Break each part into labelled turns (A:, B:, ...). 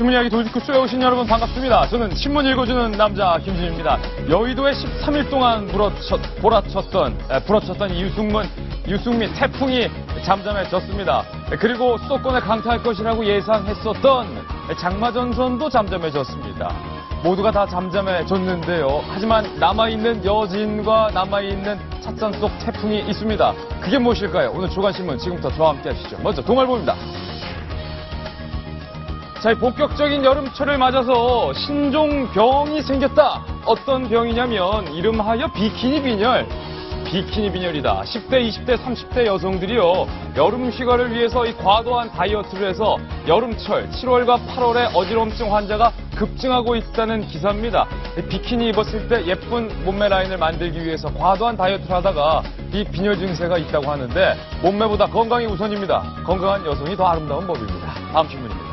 A: 신문 이야기 도지쿠쇼에 오신 여러분 반갑습니다. 저는 신문 읽어주는 남자 김진입니다. 여의도에 13일 동안 불어쳤던 유승민 태풍이 잠잠해졌습니다. 그리고 수도권에 강타할 것이라고 예상했었던 장마전선도 잠잠해졌습니다. 모두가 다 잠잠해졌는데요. 하지만 남아있는 여진과 남아있는 찻잔 속 태풍이 있습니다. 그게 무엇일까요? 오늘 주간신문 지금부터 저와 함께 하시죠. 먼저 동아일보입니다. 자, 본격적인 여름철을 맞아서 신종병이 생겼다. 어떤 병이냐면 이름하여 비키니 빈혈. 비키니 빈혈이다. 10대, 20대, 30대 여성들이요. 여름 휴가를 위해서 이 과도한 다이어트를 해서 여름철 7월과 8월에 어지럼증 환자가 급증하고 있다는 기사입니다. 비키니 입었을 때 예쁜 몸매 라인을 만들기 위해서 과도한 다이어트를 하다가 이 빈혈 증세가 있다고 하는데 몸매보다 건강이 우선입니다. 건강한 여성이 더 아름다운 법입니다. 다음 신문입니다.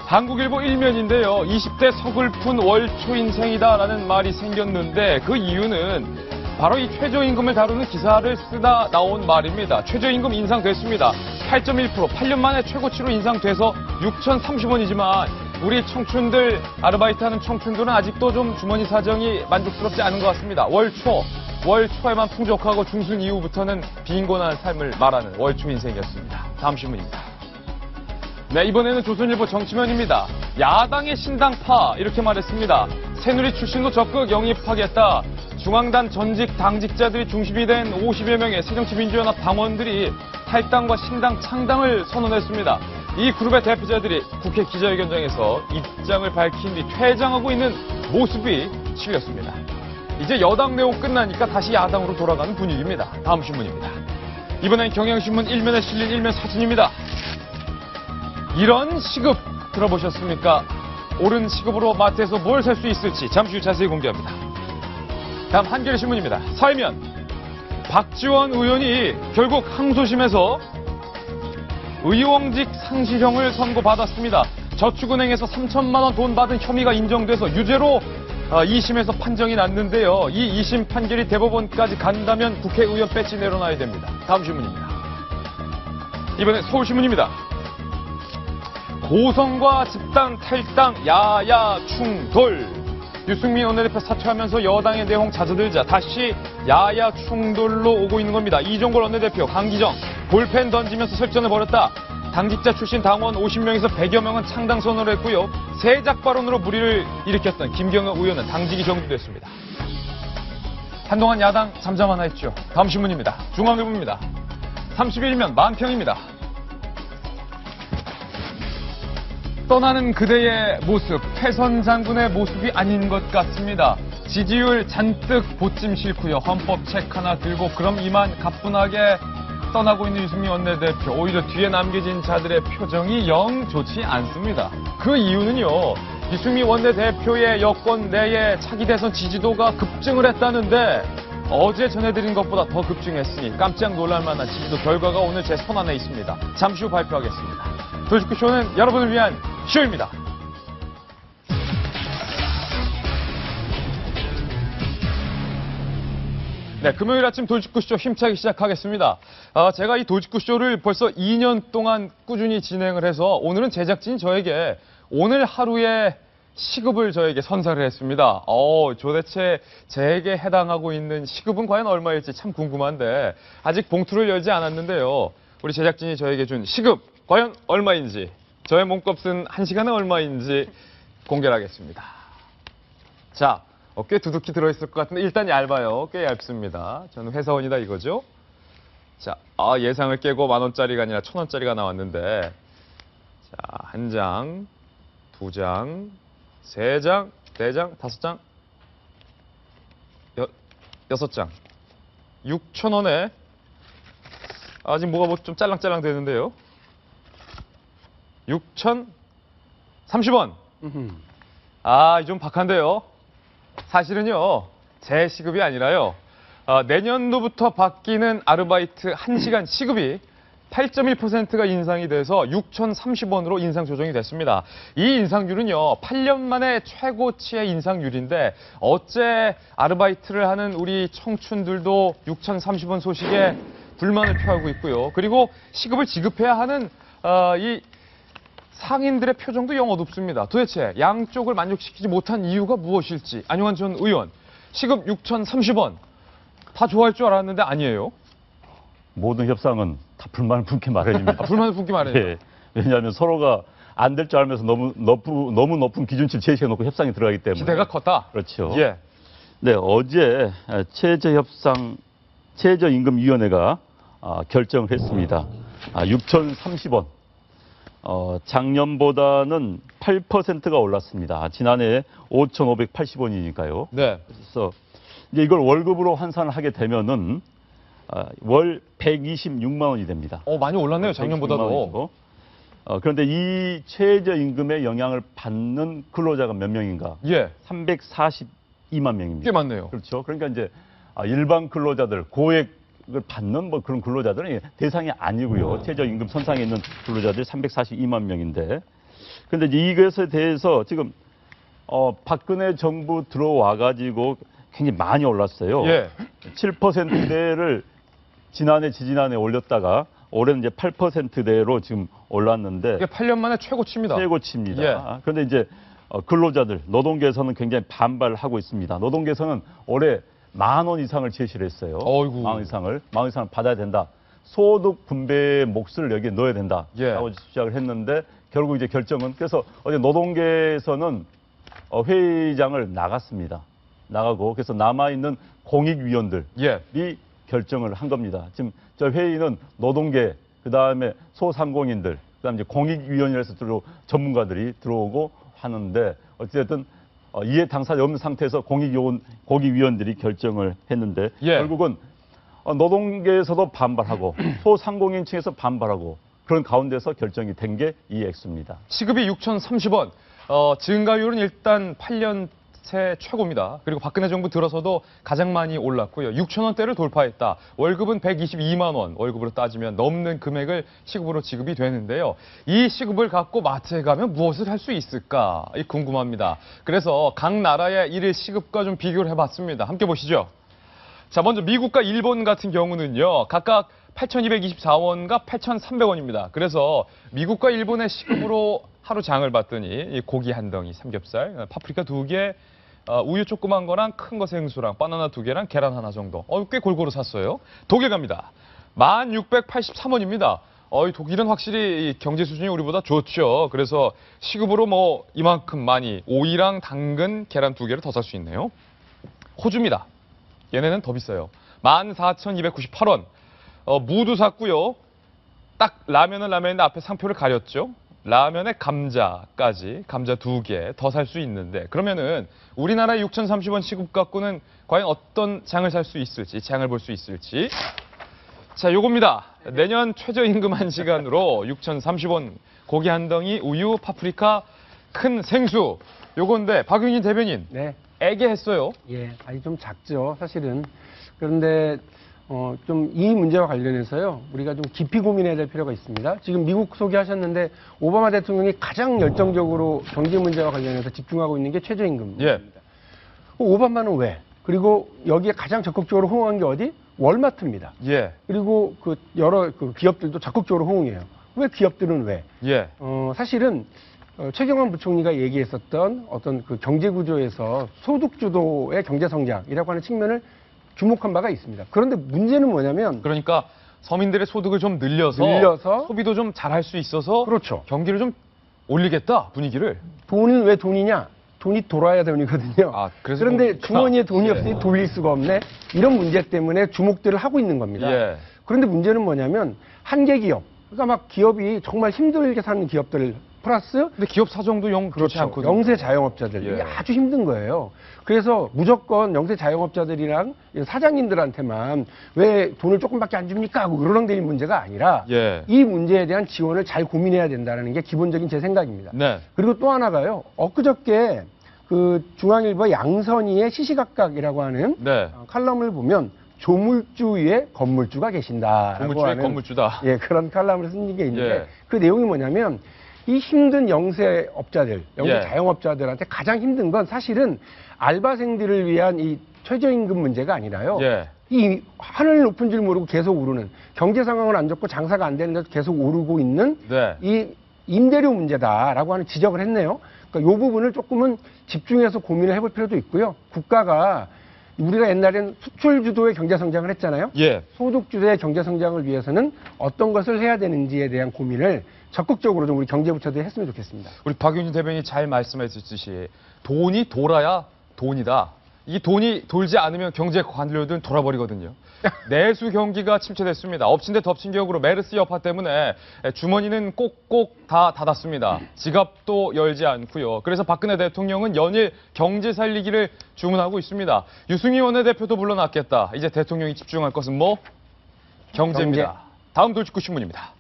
A: 한국일보 1면인데요. 20대 서글픈 월초 인생이다라는 말이 생겼는데 그 이유는 바로 이 최저임금을 다루는 기사를 쓰다 나온 말입니다. 최저임금 인상됐습니다. 8.1%, 8년 만에 최고치로 인상돼서 6,030원이지만 우리 청춘들, 아르바이트하는 청춘들은 아직도 좀 주머니 사정이 만족스럽지 않은 것 같습니다. 월초에만 풍족하고 중순 이후부터는 빈곤한 삶을 말하는 월초 인생이었습니다. 다음 신문입니다. 네, 이번에는 조선일보 정치면입니다. 야당의 신당파 이렇게 말했습니다. 새누리 출신도 적극 영입하겠다. 중앙당 전직 당직자들이 중심이 된 50여 명의 새정치민주연합 당원들이 탈당과 신당 창당을 선언했습니다. 이 그룹의 대표자들이 국회 기자회견장에서 입장을 밝힌 뒤 퇴장하고 있는 모습이 실렸습니다. 이제 여당 내용 끝나니까 다시 야당으로 돌아가는 분위기입니다. 다음 신문입니다. 이번엔 경향신문 1면에 실린 일면 사진입니다. 이런 시급 들어보셨습니까? 오른 시급으로 마트에서 뭘 살 수 있을지 잠시 후 자세히 공개합니다. 다음 한겨레신문입니다. 사회면 박지원 의원이 결국 항소심에서 의원직 상실형을 선고받았습니다. 저축은행에서 3천만 원 돈 받은 혐의가 인정돼서 유죄로 2심에서 판정이 났는데요. 이 2심 판결이 대법원까지 간다면 국회의원 배지 내려놔야 됩니다. 다음 신문입니다. 이번엔 서울신문입니다. 고성과 집단 탈당 야야 충돌. 유승민 원내대표 사퇴하면서 여당의 내홍 잦아들자 다시 야야 충돌로 오고 있는 겁니다. 이종걸 원내대표, 강기정 볼펜 던지면서 설전을 벌였다. 당직자 출신 당원 50명에서 100여 명은 창당 선언을 했고요. 세작 발언으로 물의를 일으켰던 김경호 의원은 당직이 정지됐습니다. 한동안 야당 잠잠하나 했죠. 다음 신문입니다. 중앙일보입니다. 31면 만평입니다. 떠나는 그대의 모습, 패선 장군의 모습이 아닌 것 같습니다. 지지율 잔뜩 보찜 싫고요. 헌법 책 하나 들고 그럼 이만 가뿐하게 떠나고 있는 유승민 원내대표. 오히려 뒤에 남겨진 자들의 표정이 영 좋지 않습니다. 그 이유는요. 유승민 원내대표의 여권 내에 차기 대선 지지도가 급증을 했다는데 어제 전해드린 것보다 더 급증했으니 깜짝 놀랄 만한 지지도 결과가 오늘 제 손 안에 있습니다. 잠시 후 발표하겠습니다. 도지쿠쇼는 여러분을 위한 쇼입니다. 네, 금요일 아침 도지쿠쇼 힘차게 시작하겠습니다. 제가 이 도지쿠쇼를 벌써 2년 동안 꾸준히 진행을 해서 오늘은 제작진이 저에게 오늘 하루의 시급을 저에게 선사를 했습니다. 도대체 제게 해당하고 있는 시급은 과연 얼마일지 참 궁금한데 아직 봉투를 열지 않았는데요. 우리 제작진이 저에게 준 시급 과연 얼마인지, 저의 몸값은 1시간에 얼마인지 공개를 하겠습니다. 자, 꽤 두둑히 들어있을 것 같은데 일단 얇아요. 꽤 얇습니다. 저는 회사원이다 이거죠. 자, 예상을 깨고 10,000원짜리가 아니라 1,000원짜리가 나왔는데 자, 1장, 2장, 3장, 4장, 5장, 6장. 6,000원에 아직 뭐가 좀 짤랑짤랑 되는데요. 6,030원. 좀 박한데요. 사실은요, 제 시급이 아니라요. 내년도부터 바뀌는 아르바이트 1시간 시급이 8.1%가 인상이 돼서 6,030원으로 인상 조정이 됐습니다. 이 인상률은요, 8년 만에 최고치의 인상률인데 어째 아르바이트를 하는 우리 청춘들도 6,030원 소식에 불만을 표하고 있고요. 그리고 시급을 지급해야 하는 이 상인들의 표정도 영 어둡습니다. 도대체 양쪽을 만족시키지 못한 이유가 무엇일지. 안용환 전 의원, 시급 6,030원. 다 좋아할 줄 알았는데 아니에요.
B: 모든 협상은 다 불만을 품기 마련입니다.
A: 불만을 품기 마련이에요.
B: 예, 왜냐하면 서로가 안 될 줄 알면서 너무 높은 기준치를 제시해놓고 협상이 들어가기 때문에.
A: 기대가 컸다.
B: 그렇죠.
A: 예.
B: 네, 어제 최저임금위원회가 결정을 했습니다. 6,030원. 작년보다는 8%가 올랐습니다. 지난해 5,580원이니까요.
A: 네.
B: 그래서 이제 이걸 월급으로 환산을 하게 되면은 월 126만 원이 됩니다.
A: 많이 올랐네요, 작년보다도.
B: 그런데 이 최저임금의 영향을 받는 근로자가 몇 명인가?
A: 예.
B: 342만 명입니다.
A: 꽤 많네요.
B: 그렇죠. 그러니까 이제 일반 근로자들, 고액을 받는 뭐 그런 근로자들은 대상이 아니고요. 최저임금 선상에 있는 근로자들이 342만 명인데. 그런데 이제 이것에 대해서 지금 박근혜 정부 들어와 가지고 굉장히 많이 올랐어요.
A: 예.
B: 7%대를 지난해, 지지난해 올렸다가 올해는 이제 8%대로 지금 올랐는데
A: 이게 8년 만에 최고치입니다.
B: 최고치입니다.
A: 예.
B: 그런데 이제 근로자들, 노동계에서는 굉장히 반발하고 있습니다. 노동계에서는 올해 10,000원 이상을 제시를 했어요.
A: 어이구.
B: 10,000원 이상을 받아야 된다. 소득 분배의 몫을 여기에 넣어야 된다.
A: 예.
B: 라고 주장을 했는데 결국 이제 결정은 그래서 어제 노동계에서는 회의장을 나갔습니다. 나가고 그래서 남아있는 공익위원들이
A: 예.
B: 결정을 한 겁니다. 지금 저 회의는 노동계, 그 다음에 소상공인들, 그 다음에 이제 공익위원회에서 전문가들이 들어오고 하는데 어쨌든 이해 당사자 없는 상태에서 공익위원들이 결정을 했는데
A: 예.
B: 결국은 노동계에서도 반발하고 소상공인 층에서 반발하고 그런 가운데서 결정이 된 게 이 액수입니다.
A: 시급이 6,030원. 증가율은 일단 8년 새 최고입니다. 그리고 박근혜 정부 들어서도 가장 많이 올랐고요. 6,000원대를 돌파했다. 월급은 122만 원. 월급으로 따지면 넘는 금액을 시급으로 지급이 되는데요. 이 시급을 갖고 마트에 가면 무엇을 할 수 있을까? 궁금합니다. 그래서 각 나라의 일일 시급과 좀 비교를 해봤습니다. 함께 보시죠. 자, 먼저 미국과 일본 같은 경우는요. 각각 8,224원과 8,300원입니다. 그래서 미국과 일본의 시급으로 하루 장을 봤더니 고기 한 덩이, 삼겹살, 파프리카 2개, 우유 조그만 거랑 큰 거 생수랑 바나나 2개랑 계란 하나 정도. 꽤 골고루 샀어요. 독일 갑니다. 1,683원입니다. 독일은 확실히 경제 수준이 우리보다 좋죠. 그래서 시급으로 뭐 이만큼 많이 오이랑 당근, 계란 2개를 더 살 수 있네요. 호주입니다. 얘네는 더 비싸요. 14,298원. 무도 샀고요. 딱 라면은 라면인데 앞에 상표를 가렸죠. 라면에 감자까지, 감자 2개 더 살 수 있는데 그러면은 우리나라의 6,030원 시급 갖고는 과연 어떤 장을 살 수 있을지, 장을 볼 수 있을지. 자, 요겁니다. 내년 최저임금 1시간으로 6,030원 고기 한 덩이, 우유, 파프리카, 큰 생수. 요건데 박용진 대변인.
C: 네.
A: 애게했어요.
C: 예, 아니 좀 작죠, 사실은. 그런데 좀 이 문제와 관련해서요, 우리가 좀 깊이 고민해야 될 필요가 있습니다. 지금 미국 소개하셨는데 오바마 대통령이 가장 열정적으로 경제 문제와 관련해서 집중하고 있는 게 최저임금입니다.
A: 예.
C: 오바마는 왜? 그리고 여기에 가장 적극적으로 호응한 게 어디? 월마트입니다.
A: 예.
C: 그리고 여러 기업들도 적극적으로 호응해요. 왜 기업들은 왜?
A: 예.
C: 사실은 최경환 부총리가 얘기했었던 어떤 그 경제 구조에서 소득 주도의 경제 성장이라고 하는 측면을 주목한 바가 있습니다. 그런데 문제는 뭐냐면
A: 그러니까 서민들의 소득을 좀 늘려서 소비도 좀 잘할 수 있어서
C: 그렇죠.
A: 경기를 좀 올리겠다, 분위기를.
C: 돈은 왜 돈이냐? 돈이 돌아야 돈이거든요. 그런데 주머니에 돈이 없으니 돌릴 수가 없네. 이런 문제 때문에 주목들을 하고 있는 겁니다.
A: 예.
C: 그런데 문제는 뭐냐면 한계 기업, 그러니까 막 기업이 정말 힘들게 사는 기업들 플러스
A: 근데 기업 사정도 영 그렇지
C: 그렇죠.
A: 않거든요.
C: 영세 자영업자들 이게
A: 예.
C: 아주 힘든 거예요. 그래서 무조건 영세 자영업자들이랑 사장님들한테만 왜 돈을 조금밖에 안 줍니까 하고 으르렁대는 문제가 아니라
A: 예.
C: 이 문제에 대한 지원을 잘 고민해야 된다는 게 기본적인 제 생각입니다.
A: 네.
C: 그리고 또 하나가요. 엊그저께 그 중앙일보 양선희의 시시각각이라고 하는
A: 네.
C: 칼럼을 보면 조물주 위에 건물주가 계신다라고
A: 건물주의
C: 하는
A: 건물주다.
C: 예, 그런 칼럼을 쓴 게 있는데
A: 예.
C: 그 내용이 뭐냐면 이 힘든 영세업자들, 영세
A: 예.
C: 자영업자들한테 가장 힘든 건 사실은 알바생들을 위한 이 최저임금 문제가 아니라요.
A: 예.
C: 이 하늘 높은 줄 모르고 계속 오르는 경제 상황은 안 좋고 장사가 안 되는데도 계속 오르고 있는
A: 네.
C: 이 임대료 문제다라고 하는 지적을 했네요. 그러니까 이 부분을 조금은 집중해서 고민을 해볼 필요도 있고요. 국가가 우리가 옛날에는 수출 주도의 경제 성장을 했잖아요.
A: 예.
C: 소득 주도의 경제 성장을 위해서는 어떤 것을 해야 되는지에 대한 고민을 적극적으로 좀 우리 경제부처들이 했으면 좋겠습니다.
A: 우리 박용진 대변인이 잘 말씀하셨듯이 돈이 돌아야 돈이다. 이 돈이 돌지 않으면 경제 관료들은 돌아버리거든요. 내수 경기가 침체됐습니다. 엎친 데 덮친 격으로 메르스 여파 때문에 주머니는 꼭꼭 다 닫았습니다. 지갑도 열지 않고요. 그래서 박근혜 대통령은 연일 경제 살리기를 주문하고 있습니다. 유승희 원내대표도 물러났겠다. 이제 대통령이 집중할 것은 뭐? 경제입니다. 다음 돌직구 신문입니다.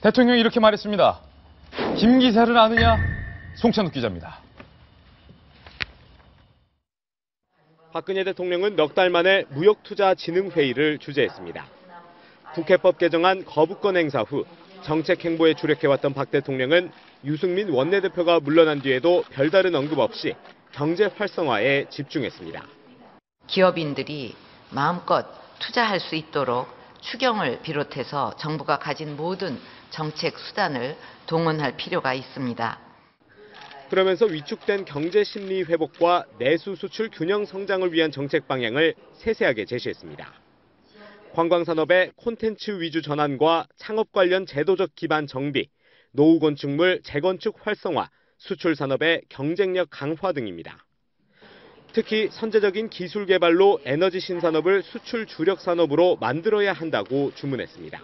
A: 대통령이 이렇게 말했습니다. 김 기사를 아느냐? 송찬욱 기자입니다.
D: 박근혜 대통령은 넉 달 만에 무역투자진흥회의를 주재했습니다. 국회법 개정안 거부권 행사 후 정책 행보에 주력해왔던 박 대통령은 유승민 원내대표가 물러난 뒤에도 별다른 언급 없이 경제 활성화에 집중했습니다.
E: 기업인들이 마음껏 투자할 수 있도록 추경을 비롯해서 정부가 가진 모든 정책 수단을 동원할 필요가 있습니다.
D: 그러면서 위축된 경제 심리 회복과 내수 수출 균형 성장을 위한 정책 방향을 세세하게 제시했습니다. 관광산업의 콘텐츠 위주 전환과 창업 관련 제도적 기반 정비, 노후 건축물 재건축 활성화, 수출 산업의 경쟁력 강화 등입니다. 특히 선제적인 기술 개발로 에너지 신산업을 수출 주력 산업으로 만들어야 한다고 주문했습니다.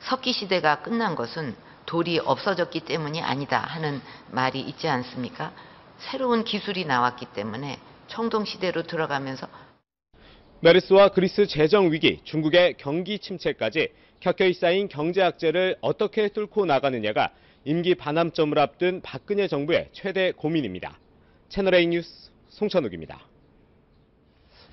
E: 석기 시대가 끝난 것은 돌이 없어졌기 때문이 아니다 하는 말이 있지 않습니까? 새로운 기술이 나왔기 때문에 청동 시대로 들어가면서
D: 메르스와 그리스 재정 위기, 중국의 경기 침체까지 켜켜이 쌓인 경제 악재를 어떻게 뚫고 나가느냐가 임기 반환점을 앞둔 박근혜 정부의 최대 고민입니다. 채널A 뉴스 송찬욱입니다.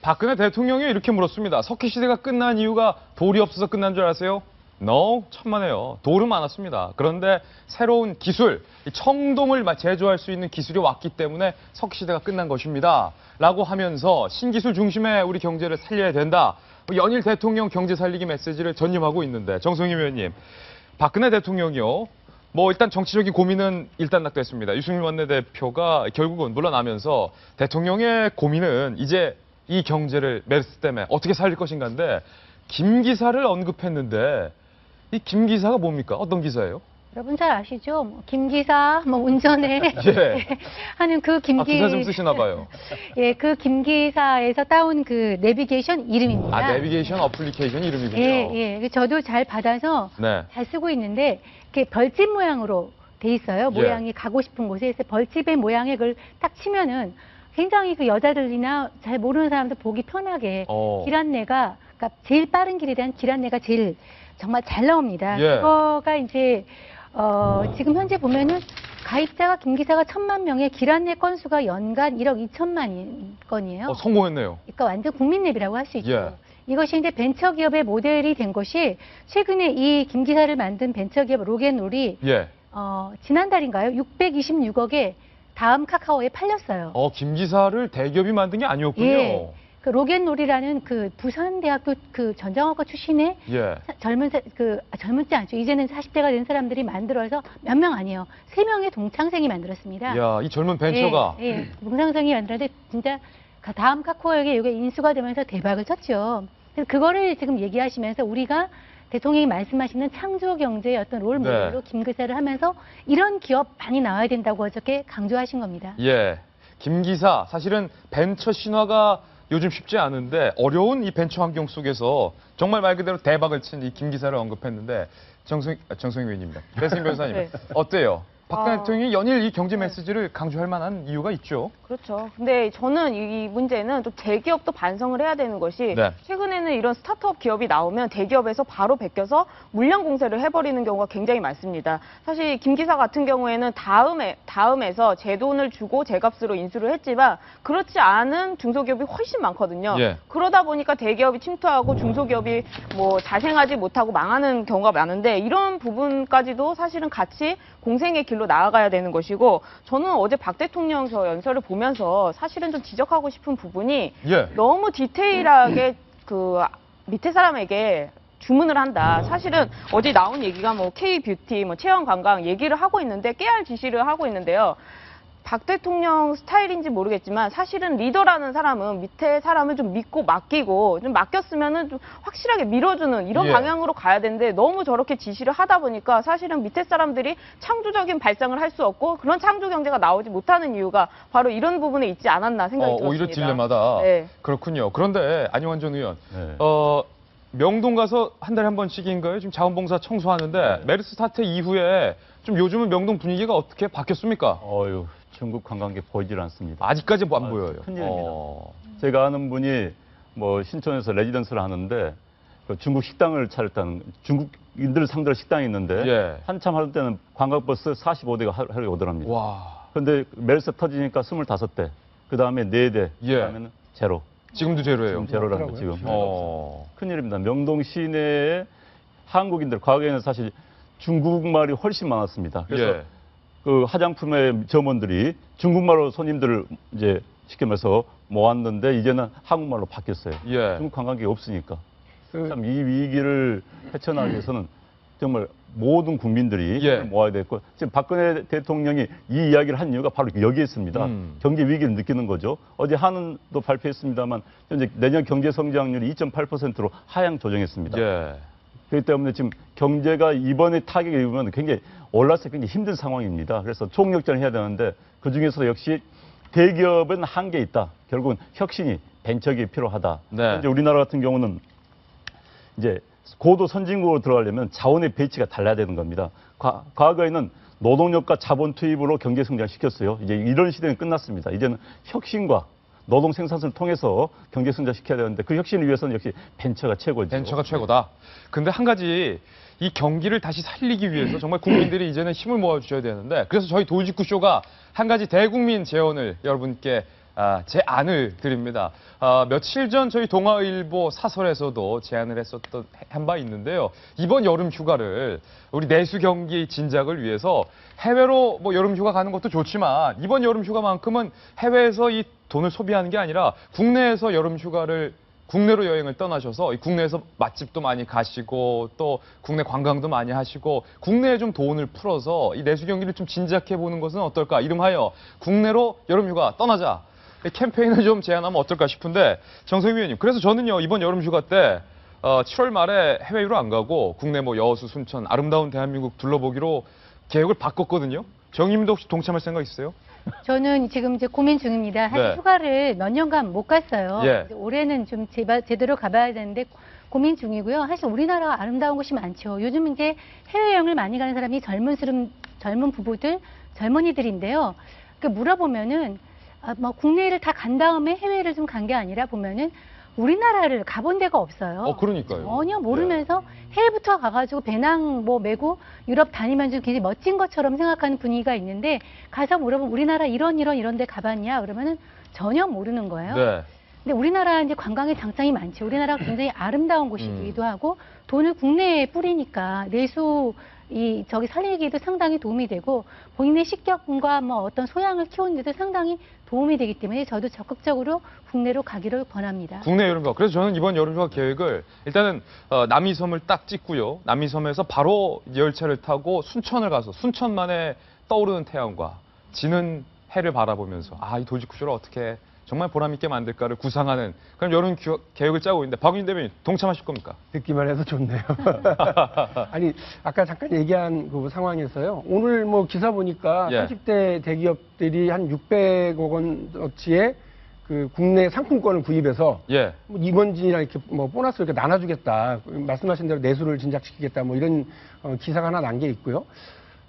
A: 박근혜 대통령이 이렇게 물었습니다. 석기 시대가 끝난 이유가 돌이 없어서 끝난 줄 아세요? No, 천만에요. 돌은 많았습니다. 그런데 새로운 기술, 청동을 제조할 수 있는 기술이 왔기 때문에 석기 시대가 끝난 것입니다. 라고 하면서 신기술 중심의 우리 경제를 살려야 된다. 연일 대통령 경제 살리기 메시지를 전임하고 있는데 정성희 의원님, 박근혜 대통령이요. 일단 정치적인 고민은 일단락됐습니다. 유승민 원내대표가 결국은 물러나면서 대통령의 고민은 이제 이 경제를 메르스 때문에 어떻게 살릴 것인가인데 김 기사를 언급했는데 이 김 기사가 뭡니까? 어떤 기사예요?
F: 여러분 잘 아시죠? 김 기사, 운전에
A: 예.
F: 하는 그 김
A: 기사 좀 쓰시나 봐요.
F: 예, 그 김 기사에서 따온 그 내비게이션 이름입니다.
A: 내비게이션 어플리케이션 이름이군요.
F: 예, 예. 저도 잘 받아서
A: 네.
F: 잘 쓰고 있는데 이렇게 벌집 모양으로 돼 있어요.
A: 예.
F: 모양이 가고 싶은 곳에 벌집의 모양에 그걸 딱 치면은 굉장히 그 여자들이나 잘 모르는 사람들 보기 편하게 길 안내가, 그러니까 제일 빠른 길에 대한 길 안내가 제일 정말 잘 나옵니다.
A: 예.
F: 그거가 이제 지금 현재 보면은 가입자가 김 기사가 1,000만 명에 길 안내 건수가 연간 1억 2천만 건이에요.
A: 성공했네요.
F: 그러니까 완전 국민 랩이라고 할 수 있죠.
A: 예.
F: 이것이 이제 벤처기업의 모델이 된 것이 최근에 이 김 기사를 만든 벤처기업 로겐롤이
A: 예.
F: 지난달인가요? 626억에 다음 카카오에 팔렸어요.
A: 김 기사를 대기업이 만든 게 아니었군요.
F: 예. 그 로겐롤이라는 그 부산대학교 그 전자학과 출신의
A: 예.
F: 젊지 않죠. 이제는 40대가 된 사람들이 만들어서 몇 명 아니에요. 3명의 동창생이 만들었습니다.
A: 야, 이 젊은 벤처가.
F: 예. 동창생이 만들었는데 진짜 다음 카카오에게 이게 인수가 되면서 대박을 쳤죠. 그래서 그거를 지금 얘기하시면서 우리가 대통령이 말씀하시는 창조 경제의 어떤 롤 모델로 김 기사를 하면서 이런 기업 많이 나와야 된다고 어저께 강조하신 겁니다.
A: 예. 김 기사, 사실은 벤처 신화가 요즘 쉽지 않은데 어려운 이 벤처 환경 속에서 정말 말 그대로 대박을 친 이 김 기사를 언급했는데 정성희 의원입니다. 배승희 변호사님,
G: 네.
A: 어때요? 박근혜 대통령이 연일 이 경제 메시지를 강조할 만한 이유가 있죠.
G: 그렇죠. 근데 저는 이 문제는 좀 대기업도 반성을 해야 되는 것이
A: 네.
G: 최근에는 이런 스타트업 기업이 나오면 대기업에서 바로 베껴서 물량 공세를 해버리는 경우가 굉장히 많습니다. 사실 김 기사 같은 경우에는 다음에서 제 돈을 주고 제 값으로 인수를 했지만 그렇지 않은 중소기업이 훨씬 많거든요.
A: 예.
G: 그러다 보니까 대기업이 침투하고 중소기업이 자생하지 못하고 망하는 경우가 많은데 이런 부분까지도 사실은 같이 공생의 길로 나아가야 되는 것이고 저는 어제 박 대통령 저 연설을 보면서 사실은 좀 지적하고 싶은 부분이
A: 예.
G: 너무 디테일하게 그 밑에 사람에게 주문을 한다. 사실은 어제 나온 얘기가 뭐 K-뷰티, 뭐 체형관광 얘기를 하고 있는데 깨알 지시를 하고 있는데요. 박 대통령 스타일인지 모르겠지만 사실은 리더라는 사람은 밑에 사람을 좀 믿고 맡기고 좀 맡겼으면은 좀 확실하게 밀어주는 이런
A: 예.
G: 방향으로 가야 되는데 너무 저렇게 지시를 하다 보니까 사실은 밑에 사람들이 창조적인 발상을 할 수 없고 그런 창조 경제가 나오지 못하는 이유가 바로 이런 부분에 있지 않았나 생각이 들었습니다.
A: 오히려 딜레마다.
G: 네.
A: 그렇군요. 그런데 안용환 전 의원,
B: 네.
A: 명동 가서 한 달에 한 번씩인가요? 지금 자원봉사 청소하는데 메르스 사태 이후에 좀 요즘은 명동 분위기가 어떻게 바뀌었습니까?
B: 어유 중국 관광객 보이질 않습니다.
A: 아직까지 안 보여요.
B: 큰일입니다. 제가 아는 분이 뭐 신촌에서 레지던스를 하는데 그 중국 식당을 차렸다는 중국인들 상대로 식당이 있는데
A: 예.
B: 한참 할 때는 관광버스 45대가 하루에 오더랍니다.
A: 와.
B: 근데 메르스 터지니까 25대, 그 다음에 4대,
A: 예.
B: 그 다음에는 제로.
A: 지금도 제로예요.
B: 지금 제로라는 거 지금.
A: 어.
B: 큰일입니다. 명동 시내에 한국인들, 과거에는 사실 중국말이 훨씬 많았습니다. 그래서
A: 예.
B: 그 화장품의 점원들이 중국말로 손님들을 이제 쉽게 말해서 모았는데 이제는 한국말로 바뀌었어요.
A: 예.
B: 중국 관광객이 없으니까.
C: 그-
B: 참 이 위기를 헤쳐나가기 위해서는 정말 모든 국민들이
A: 예.
B: 모아야 됐고 지금 박근혜 대통령이 이 이야기를 한 이유가 바로 여기에 있습니다. 경제 위기를 느끼는 거죠. 어제 한은도 발표했습니다만 현재 내년 경제 성장률이 2.8%로 하향 조정했습니다.
A: 예.
B: 그렇기 때문에 지금 경제가 이번에 타격을 입으면 굉장히 올라서 굉장히 힘든 상황입니다. 그래서 총력전을 해야 되는데 그중에서 역시 대기업은 한계 있다. 결국은 혁신이 벤처기업이 필요하다.
A: 네.
B: 이제 우리나라 같은 경우는 이제 고도 선진국으로 들어가려면 자원의 배치가 달라야 되는 겁니다. 과거에는 노동력과 자본 투입으로 경제 성장을 시켰어요. 이제 이런 시대는 끝났습니다. 이제는 혁신과 노동 생산성을 통해서 경제 성장 시켜야 되는데 그 혁신을 위해서는 역시 벤처가 최고죠.
A: 벤처가 최고다. 근데 한 가지 이 경기를 다시 살리기 위해서 정말 국민들이 이제는 힘을 모아주셔야 되는데 그래서 저희 돌직구 쇼가 한 가지 대국민 제언을 여러분께 제안을 드립니다. 며칠 전 저희 동아일보 사설에서도 제안을 한 바 있는데요. 이번 여름 휴가를 우리 내수 경기 진작을 위해서 해외로 뭐 여름 휴가 가는 것도 좋지만 이번 여름 휴가만큼은 해외에서 이 돈을 소비하는 게 아니라 국내에서 여름 휴가를 국내로 여행을 떠나셔서 이 국내에서 맛집도 많이 가시고 또 국내 관광도 많이 하시고 국내에 좀 돈을 풀어서 이 내수 경기를 좀 진작해 보는 것은 어떨까? 이름하여 국내로 여름 휴가 떠나자. 이 캠페인을 좀 제안하면 어떨까 싶은데 정성희 위원님, 그래서 저는요 이번 여름 휴가 때 7월 말에 해외로 안 가고 국내 뭐 여수, 순천 아름다운 대한민국 둘러보기로 계획을 바꿨거든요. 정님도 혹시 동참할 생각 있으세요?
F: 저는 지금 이제 고민 중입니다. 사실
A: 네.
F: 휴가를 몇 년간 못 갔어요.
A: 예.
F: 이제 올해는 좀 제대로 가봐야 되는데 고민 중이고요. 사실 우리나라가 아름다운 곳이 많죠. 요즘 이제 해외여행을 많이 가는 사람이 젊은 부부들, 젊은이들인데요. 물어보면은 뭐 국내를 다 간 다음에 해외를 좀 간 게 아니라 보면은 우리나라를 가본 데가 없어요.
A: 그러니까요.
F: 전혀 모르면서 해외부터 가가지고 배낭 뭐 메고 유럽 다니면 좀 굉장히 멋진 것처럼 생각하는 분위기가 있는데 가서 물어보면 우리나라 이런 데 가봤냐? 그러면은 전혀 모르는 거예요.
A: 네.
F: 근데 우리나라 이제 관광의 장점이 많죠. 우리나라가 굉장히 아름다운 곳이기도 하고 돈을 국내에 뿌리니까 내수 저기 살리기도 상당히 도움이 되고 본인의 식견과 뭐 어떤 소양을 키우는 데도 상당히 도움이 되기 때문에 저도 적극적으로 국내로 가기를 권합니다.
A: 국내 여름휴가. 그래서 저는 이번 여름휴가 계획을 일단은 남이섬을 딱 찍고요. 남이섬에서 바로 열차를 타고 순천을 가서 순천만에 떠오르는 태양과 지는 해를 바라보면서 이 돌직구쇼를 어떻게 정말 보람있게 만들까를 구상하는 그런 여름 계획을 짜고 있는데 박윤희 대변인 동참하실 겁니까?
C: 듣기만 해도 좋네요. 아니, 아까 잠깐 얘기한 그 상황에서요. 오늘 뭐 기사 보니까
A: 예.
C: 30대 대기업들이 한 600억 원어치의 그 국내 상품권을 구입해서
A: 예.
C: 뭐 이번진이나 이렇게 뭐 보너스를 이렇게 나눠주겠다. 말씀하신 대로 내수를 진작시키겠다. 뭐 이런 기사가 하나 난 게 있고요.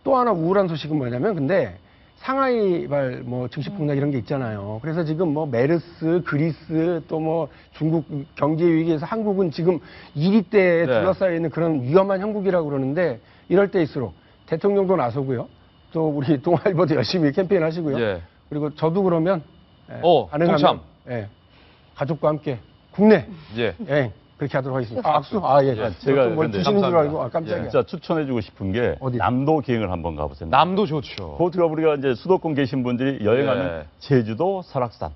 C: 또 하나 우울한 소식은 뭐냐면 근데 상하이발 뭐 증시 폭락 이런 게 있잖아요. 그래서 지금 뭐 메르스, 그리스 또 뭐 중국 경제 위기에서 한국은 지금 2위 때에 둘러싸여 있는 그런 위험한 형국이라고 그러는데 이럴 때일수록 대통령도 나서고요. 또 우리 동아일보도 열심히 캠페인 하시고요.
A: 예.
C: 그리고 저도 그러면 가능하면
A: 동참.
C: 가족과 함께 국내
A: 예.
C: 여행 그렇게 하도록 하겠습니다. 악수? 예.
B: 제가
C: 뭘
B: 근데
C: 주시는 줄
A: 감사합니다.
C: 알고 깜짝이야.
B: 진짜 추천해주고 싶은 게
C: 어디?
B: 남도 기행을 한번 가보세요.
A: 남도 좋죠.
B: 보통 우리가 이제 수도권 계신 분들이 여행하면
A: 예.
B: 제주도, 설악산,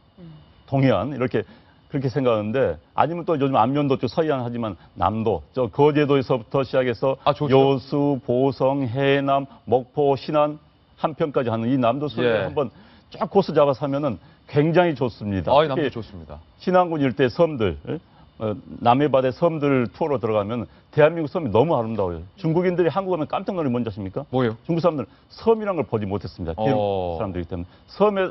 B: 동해안 이렇게 그렇게 생각하는데 아니면 또 요즘 안면도 쪽 서해안 하지만 남도 저 거제도에서부터 시작해서
A: 좋죠.
B: 여수, 보성, 해남, 목포, 신안, 한편까지 하는 이 남도 수를
A: 예.
B: 한번 쫙 코스 잡아서 하면은 굉장히 좋습니다.
A: 남도
B: 특히
A: 좋습니다.
B: 신안군 일대 섬들, 남해바다 섬들 투어로 들어가면 대한민국 섬이 너무 아름다워요. 중국인들이 한국 오면 깜짝 놀라면 뭔지 아십니까?
A: 뭐예요?
B: 중국 사람들은 섬이란 걸 보지 못했습니다. 비록 사람들이기 때문에. 섬에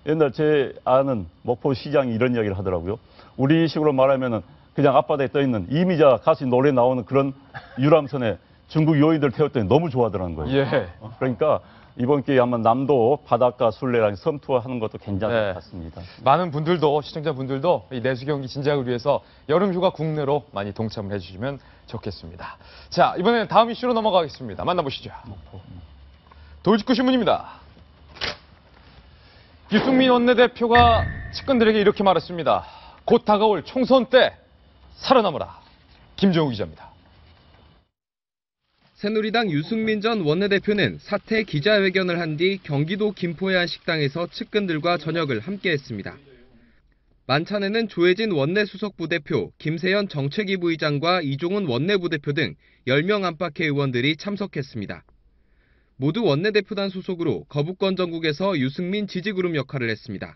B: 옛날 제 아는 목포 시장이 이런 이야기를 하더라고요. 우리 식으로 말하면은 그냥 앞바다에 떠 있는 이미자 가수 노래 나오는 그런 유람선에 중국 요인들 태웠더니 너무 좋아하더라는 거예요.
A: 예.
B: 그러니까 이번 기회에 한번 남도 바닷가 술래랑 섬 투어 하는 것도 괜찮을
A: 네.
B: 것 같습니다.
A: 많은 분들도, 시청자분들도 이 내수 경기 진작을 위해서 여름 휴가 국내로 많이 동참을 해주시면 좋겠습니다. 자, 이번에는 다음 이슈로 넘어가겠습니다. 만나보시죠. 돌직구 신문입니다. 유승민 원내대표가 측근들에게 이렇게 말했습니다. 곧 다가올 총선 때 살아남으라. 김정우 기자입니다.
H: 새누리당 유승민 전 원내대표는 사퇴 기자회견을 한 뒤 경기도 김포의 한 식당에서 측근들과 저녁을 함께했습니다. 만찬에는 조혜진 원내수석부대표, 김세연 정책위 부의장과 이종훈 원내부대표 등 10명 안팎의 의원들이 참석했습니다. 모두 원내대표단 소속으로 거부권 전국에서 유승민 지지그룹 역할을 했습니다.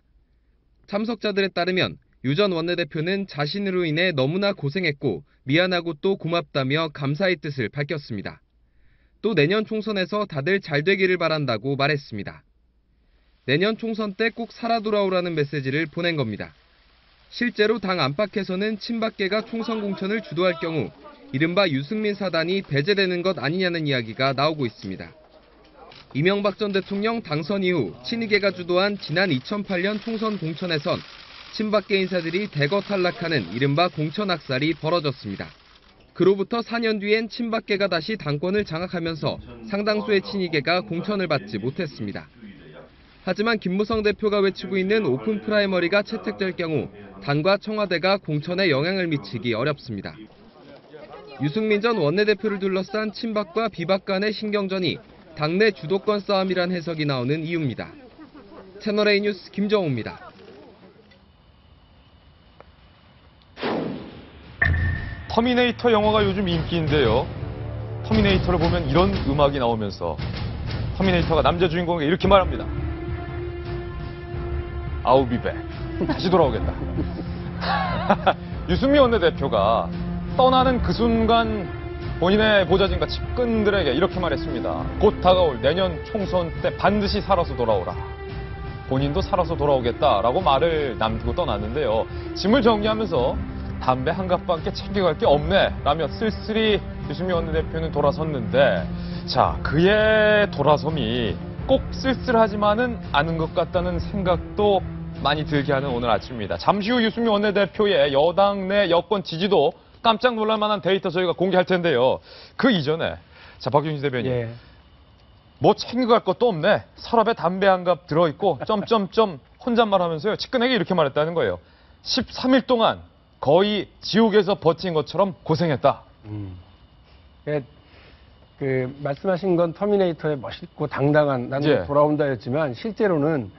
H: 참석자들에 따르면 유 전 원내대표는 자신으로 인해 너무나 고생했고 미안하고 또 고맙다며 감사의 뜻을 밝혔습니다. 또 내년 총선에서 다들 잘 되기를 바란다고 말했습니다. 내년 총선 때 꼭 살아 돌아오라는 메시지를 보낸 겁니다. 실제로 당 안팎에서는 친박계가 총선 공천을 주도할 경우 이른바 유승민 사단이 배제되는 것 아니냐는 이야기가 나오고 있습니다. 이명박 전 대통령 당선 이후 친이계가 주도한 지난 2008년 총선 공천에선 친박계 인사들이 대거 탈락하는 이른바 공천 학살이 벌어졌습니다. 그로부터 4년 뒤엔 친박계가 다시 당권을 장악하면서 상당수의 친이계가 공천을 받지 못했습니다. 하지만 김무성 대표가 외치고 있는 오픈 프라이머리가 채택될 경우 당과 청와대가 공천에 영향을 미치기 어렵습니다. 유승민 전 원내대표를 둘러싼 친박과 비박 간의 신경전이 당내 주도권 싸움이란 해석이 나오는 이유입니다. 채널A 뉴스 김정우입니다.
A: 터미네이터 영화가 요즘 인기인데요. 터미네이터를 보면 이런 음악이 나오면서 터미네이터가 남자 주인공에게 이렇게 말합니다. I'll be back. 다시 돌아오겠다. 유승민 원내대표가 떠나는 그 순간 본인의 보좌진과 측근들에게 이렇게 말했습니다. 곧 다가올 내년 총선 때 반드시 살아서 돌아오라. 본인도 살아서 돌아오겠다라고 말을 남기고 떠났는데요. 짐을 정리하면서 담배 한 갑밖에 챙겨갈 게 없네 라며 쓸쓸히 유승민 원내대표는 돌아섰는데, 자, 그의 돌아섬이 꼭 쓸쓸하지만은 않은 것 같다는 생각도 많이 들게 하는 오늘 아침입니다. 잠시 후 유승민 원내대표의 여당 내 여권 지지도 깜짝 놀랄 만한 데이터 저희가 공개할 텐데요. 그 이전에, 자, 박윤희 대변인.
C: 예.
A: 뭐 챙겨갈 것도 없네. 서랍에 담배 한 갑 들어있고, 점점점 혼잣말 하면서요. 측근에게 이렇게 말했다는 거예요. 13일 동안 거의 지옥에서 버틴 것처럼 고생했다.
C: 그 말씀하신 건 터미네이터의 멋있고 당당한 나는
A: 예.
C: 돌아온다였지만 실제로는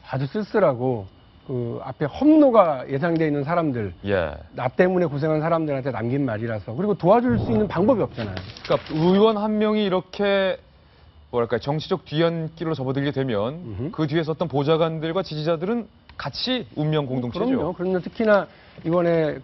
C: 아주 쓸쓸하고 그 앞에 험로가 예상되어 있는 사람들,
A: 예.
C: 나 때문에 고생한 사람들한테 남긴 말이라서, 그리고 도와줄 수 있는 방법이 없잖아요.
A: 그러니까 의원 한 명이 이렇게 뭐랄까 정치적 뒤안길로 접어들게 되면 그 뒤에 섰던 보좌관들과 지지자들은 같이 운명 공동체죠.
C: 그럼요. 특히나 이번에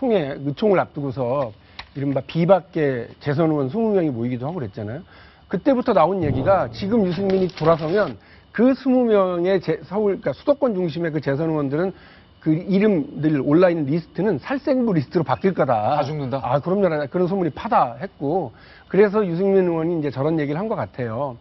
C: 의총을 앞두고서 이른바 비박계 재선 의원 20명이 모이기도 하고 그랬잖아요. 그때부터 나온 얘기가 지금 유승민이 돌아서면 그 20명의 그러니까 수도권 중심의 그 재선 의원들은 그 이름들 올라있는 리스트는 살생부 리스트로 바뀔 거다.
A: 다 죽는다?
C: 아, 그럼요. 그런 소문이 파다했고. 그래서 유승민 의원이 이제 저런 얘기를 한 것 같아요.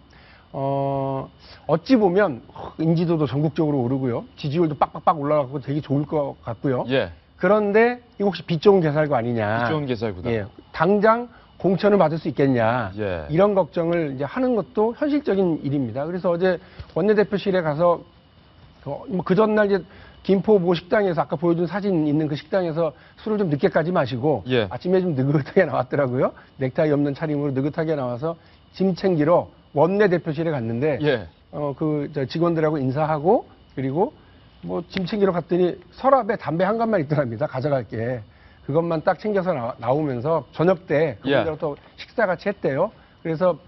C: 어찌 보면 인지도도 전국적으로 오르고요. 지지율도 빡빡빡 올라가고 되게 좋을 것 같고요.
A: 예.
C: 그런데 이거 혹시 빚 좋은 개살구 아니냐.
A: 빚 좋은 개살구다.
C: 예. 당장 공천을 받을 수 있겠냐.
A: 예.
C: 이런 걱정을 이제 하는 것도 현실적인 일입니다. 그래서 어제 원내대표실에 가서 그 전날 이제 김포 모 식당에서 아까 보여준 사진 있는 그 식당에서 술을 좀 늦게까지 마시고
A: 예.
C: 아침에 좀 느긋하게 나왔더라고요. 넥타이 없는 차림으로 느긋하게 나와서 짐 챙기러 원내대표실에 갔는데
A: 예.
C: 직원들하고 인사하고 그리고 뭐 짐 챙기러 갔더니 서랍에 담배 한 갑만 있더랍니다. 가져갈게. 그것만 딱 챙겨서 나오면서 저녁 때 그분들하고 또 식사 같이 했대요. 그래서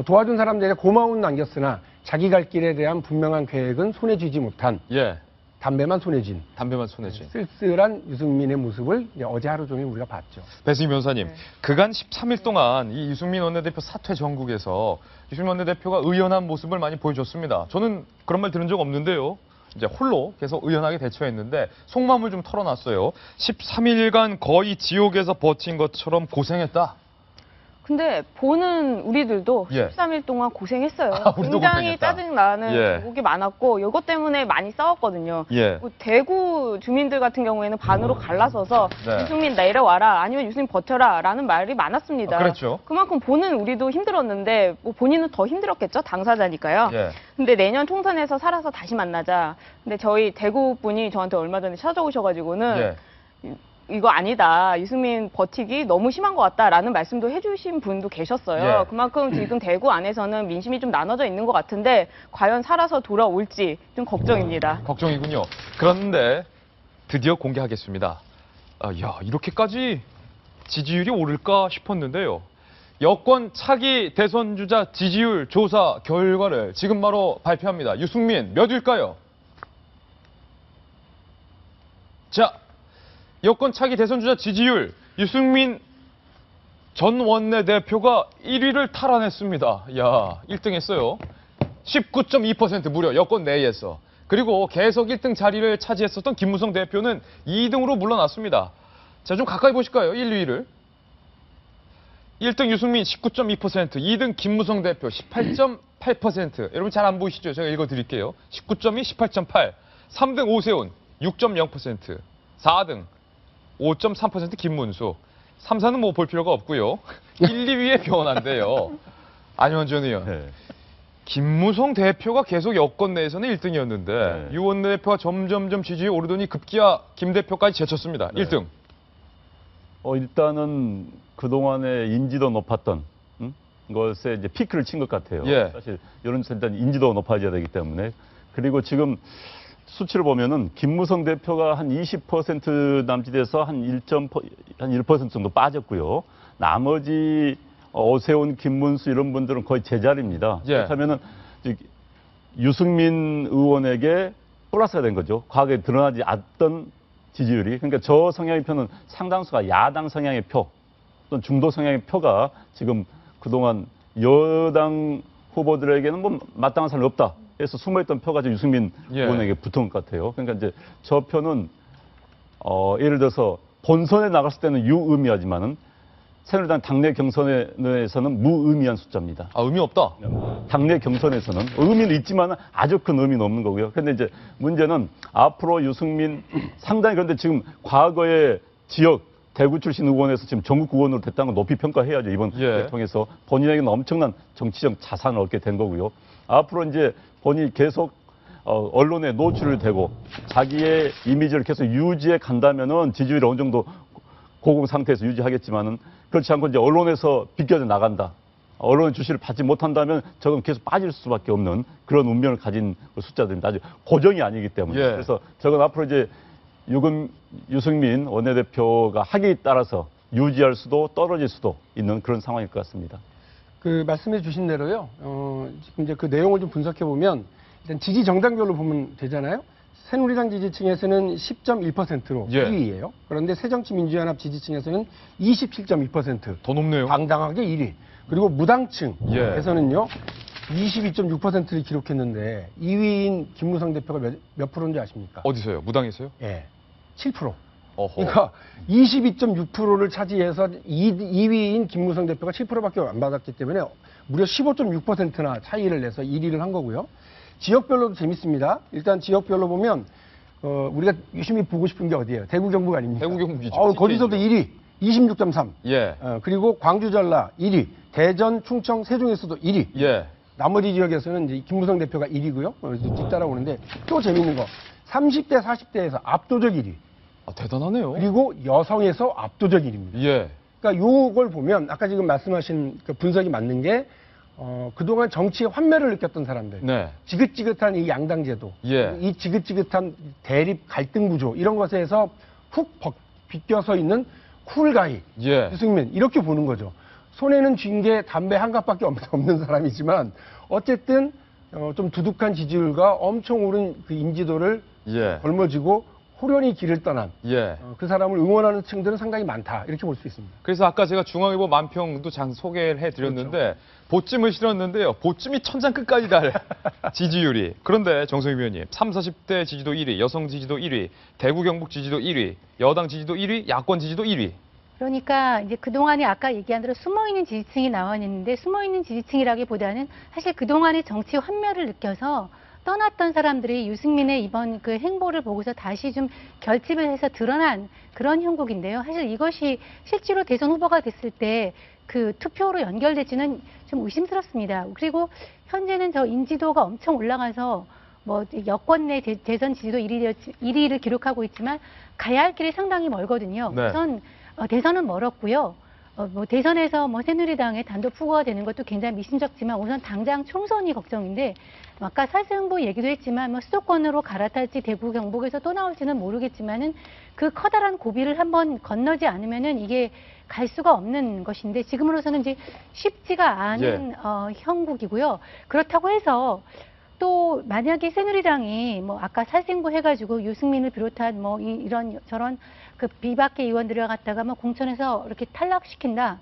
C: 도와준 사람들에게 고마움은 남겼으나 자기 갈 길에 대한 분명한 계획은 손에 쥐지 못한
A: 예.
C: 담배만 손에 쥔
A: 담배만 손에 쥔.
C: 쓸쓸한 유승민의 모습을 이제 어제 하루 종일 우리가 봤죠.
A: 배승희 변호사님, 그간 13일 동안 이 유승민 원내대표 사퇴 전국에서 유승민 원내대표가 의연한 모습을 많이 보여줬습니다. 저는 그런 말 들은 적 없는데요. 이제 홀로 계속 의연하게 대처했는데 속마음을 좀 털어놨어요. 13일간 거의 지옥에서 버틴 것처럼 고생했다.
G: 근데 보는 우리들도
A: 예.
G: 13일 동안 고생했어요.
A: 우리도
G: 굉장히
A: 고생했다.
G: 짜증나는
A: 예.
G: 대목이 많았고 이것 때문에 많이 싸웠거든요.
A: 예.
G: 뭐 대구 주민들 같은 경우에는 반으로 갈라서서
A: 네.
G: 유승민 내려와라 아니면 유승민 버텨라 라는 말이 많았습니다.
A: 그렇죠.
G: 그만큼 보는 우리도 힘들었는데 뭐 본인은 더 힘들었겠죠. 당사자니까요.
A: 예.
G: 근데 내년 총선에서 살아서 다시 만나자. 근데 저희 대구 분이 저한테 얼마 전에 찾아오셔가지고는
A: 예.
G: 이거 아니다. 유승민 버티기 너무 심한 것 같다라는 말씀도 해주신 분도 계셨어요.
A: 예.
G: 그만큼 지금 대구 안에서는 민심이 좀 나눠져 있는 것 같은데 과연 살아서 돌아올지 좀 걱정입니다.
A: 걱정이군요. 그런데 드디어 공개하겠습니다. 야, 이렇게까지 지지율이 오를까 싶었는데요. 여권 차기 대선 주자 지지율 조사 결과를 지금 바로 발표합니다. 유승민 몇 위일까요? 자, 여권 차기 대선 주자 지지율 유승민 전 원내대표가 1위를 탈환했습니다. 야, 1등 했어요. 19.2% 무려 여권 내에서. 그리고 계속 1등 자리를 차지했었던 김무성 대표는 2등으로 물러났습니다. 자, 좀 가까이 보실까요? 1, 2위를. 1등 유승민 19.2%, 2등 김무성 대표 18.8%. 여러분 잘 안 보이시죠? 제가 읽어드릴게요. 19.2, 18.8. 3등 오세훈 6.0%. 4등 5.3% 김문수. 3, 4는 뭐 볼 필요가 없고요. 1, 2위에 변화인데요. 안현준 의원.
B: 네.
A: 김무성 대표가 계속 여권 내에서는 1등이었는데
B: 네.
A: 유 원내대표가 점점점 지지율이 오르더니 급기야 김 대표까지 제쳤습니다.
B: 네.
A: 1등.
B: 일단은 그동안에 인지도 높았던 것에 이제 피크를 친 것 같아요.
A: 예.
B: 사실 여론조사 일단 인지도가 높아져야 되기 때문에. 그리고 지금 수치를 보면은 김무성 대표가 한 20% 남짓에서 한 1% 정도 빠졌고요. 나머지 오세훈, 김문수 이런 분들은 거의 제자리입니다.
A: 예.
B: 그렇다면은 유승민 의원에게 플러스가 된 거죠. 과거에 드러나지 않던 지지율이. 그러니까 저 성향의 표는 상당수가 야당 성향의 표, 또는 중도 성향의 표가 지금 그동안 여당 후보들에게는 뭐 마땅한 사람이 없다. 그래서 숨어있던 표가 지금 유승민
A: 예.
B: 의원에게 붙은 것 같아요. 그러니까 이제 저 표는 예를 들어서 본선에 나갔을 때는 유의미하지만은 새누리당 당내 경선에서는 무의미한 숫자입니다.
A: 의미 없다.
B: 당내 경선에서는 의미는 있지만 아주 큰 의미는 없는 거고요. 그런데 이제 문제는 앞으로 유승민 상당히 그런데 지금 과거에 지역 대구 출신 의원에서 지금 전국 의원으로 됐다는 걸 높이 평가해야죠. 이번
A: 예.
B: 통해서 본인에게는 엄청난 정치적 자산을 얻게 된 거고요. 앞으로 이제 본인이 계속 언론에 노출을 되고 자기의 이미지를 계속 유지해 간다면은 지지율이 어느 정도 고공 상태에서 유지하겠지만은 그렇지 않고 이제 언론에서 비껴져 나간다. 언론의 주시를 받지 못한다면 저건 계속 빠질 수밖에 없는 그런 운명을 가진 숫자들입니다. 아주 고정이 아니기 때문에.
A: 예.
B: 그래서 저건 앞으로 이제 유승민 원내대표가 하기에 따라서 유지할 수도 떨어질 수도 있는 그런 상황일 것 같습니다.
C: 그 말씀해 주신 대로요. 지금 이제 그 내용을 좀 분석해 보면 일단 지지 정당별로 보면 되잖아요. 새누리당 지지층에서는 10.1%로
A: 예.
C: 1위예요. 그런데 새정치민주연합 지지층에서는 27.2%.
A: 더 높네요.
C: 당당하게 1위. 그리고 무당층에서는요.
A: 예.
C: 22.6%를 기록했는데 2위인 김무성 대표가 몇 프로인지 아십니까?
A: 어디서요? 무당에서요?
C: 예. 7%.
A: 어허.
C: 그러니까 22.6%를 차지해서 2위인 김무성 대표가 7%밖에 안 받았기 때문에 무려 15.6%나 차이를 내서 1위를 한 거고요. 지역별로도 재밌습니다. 일단 지역별로 보면 우리가 유심히 보고 싶은 게 어디예요? 대구 경북 아닙니까?
A: 대구 경북이죠.
C: 거기서도 1위, 26.3.
A: 예.
C: 그리고 광주 전라 1위, 대전, 충청, 세종에서도 1위.
A: 예.
C: 나머지 지역에서는 이제 김무성 대표가 1위고요. 뒤따라오는데 또 재밌는 거 30대, 40대에서 압도적 1위.
A: 대단하네요.
C: 그리고 여성에서 압도적 1위입니다.
A: 예.
C: 그러니까 요걸 보면 아까 지금 말씀하신 그 분석이 맞는 게 그동안 정치의 환멸을 느꼈던 사람들,
A: 네.
C: 지긋지긋한 이 양당제도,
A: 예.
C: 이 지긋지긋한 대립 갈등 구조 이런 것에서 훅 비껴서 있는 쿨가이,
A: 예.
C: 유승민 이렇게 보는 거죠. 손에는 쥔 게 담배 한 갑밖에 없는 사람이지만 어쨌든 좀 두둑한 지지율과 엄청 오른 그 인지도를
A: 예.
C: 걸머쥐고 호련히 길을 떠난
A: 예.
C: 그 사람을 응원하는 층들은 상당히 많다 이렇게 볼 수 있습니다.
A: 그래서 아까 제가 중앙일보 만평도 소개를 해드렸는데 보찜을 실었는데요. 보찜이 천장 끝까지 달 지지율이. 그런데 정성희 위원님 30, 40대 지지도 1위, 여성 지지도 1위, 대구 경북 지지도 1위, 여당 지지도 1위, 야권 지지도 1위.
F: 그러니까 이제 그동안에 아까 얘기한 대로 숨어있는 지지층이 나와 있는데 숨어있는 지지층이라기보다는 사실 그동안의 정치 환멸을 느껴서 떠났던 사람들이 유승민의 이번 그 행보를 보고서 다시 좀 결집을 해서 드러난 그런 형국인데요. 사실 이것이 실제로 대선 후보가 됐을 때 그 투표로 연결될지는 좀 의심스럽습니다. 그리고 현재는 저 인지도가 엄청 올라가서 뭐 여권 내 대선 지지도 1위를 기록하고 있지만 가야 할 길이 상당히 멀거든요.
A: 네.
F: 우선 대선은 멀었고요. 뭐 대선에서 뭐 새누리당의 단독 후보가 되는 것도 굉장히 미심쩍지만 우선 당장 총선이 걱정인데 아까 살생부 얘기도 했지만 뭐 수도권으로 갈아탈지 대구 경북에서 또 나올지는 모르겠지만은 그 커다란 고비를 한번 건너지 않으면은 이게 갈 수가 없는 것인데 지금으로서는 이제 쉽지가 않은 형국이고요. 그렇다고 해서 또 만약에 새누리당이 뭐 아까 살생부 해가지고 유승민을 비롯한 뭐 이런 저런 그 비박계 의원들을 갖다가 뭐 공천에서 이렇게 탈락시킨다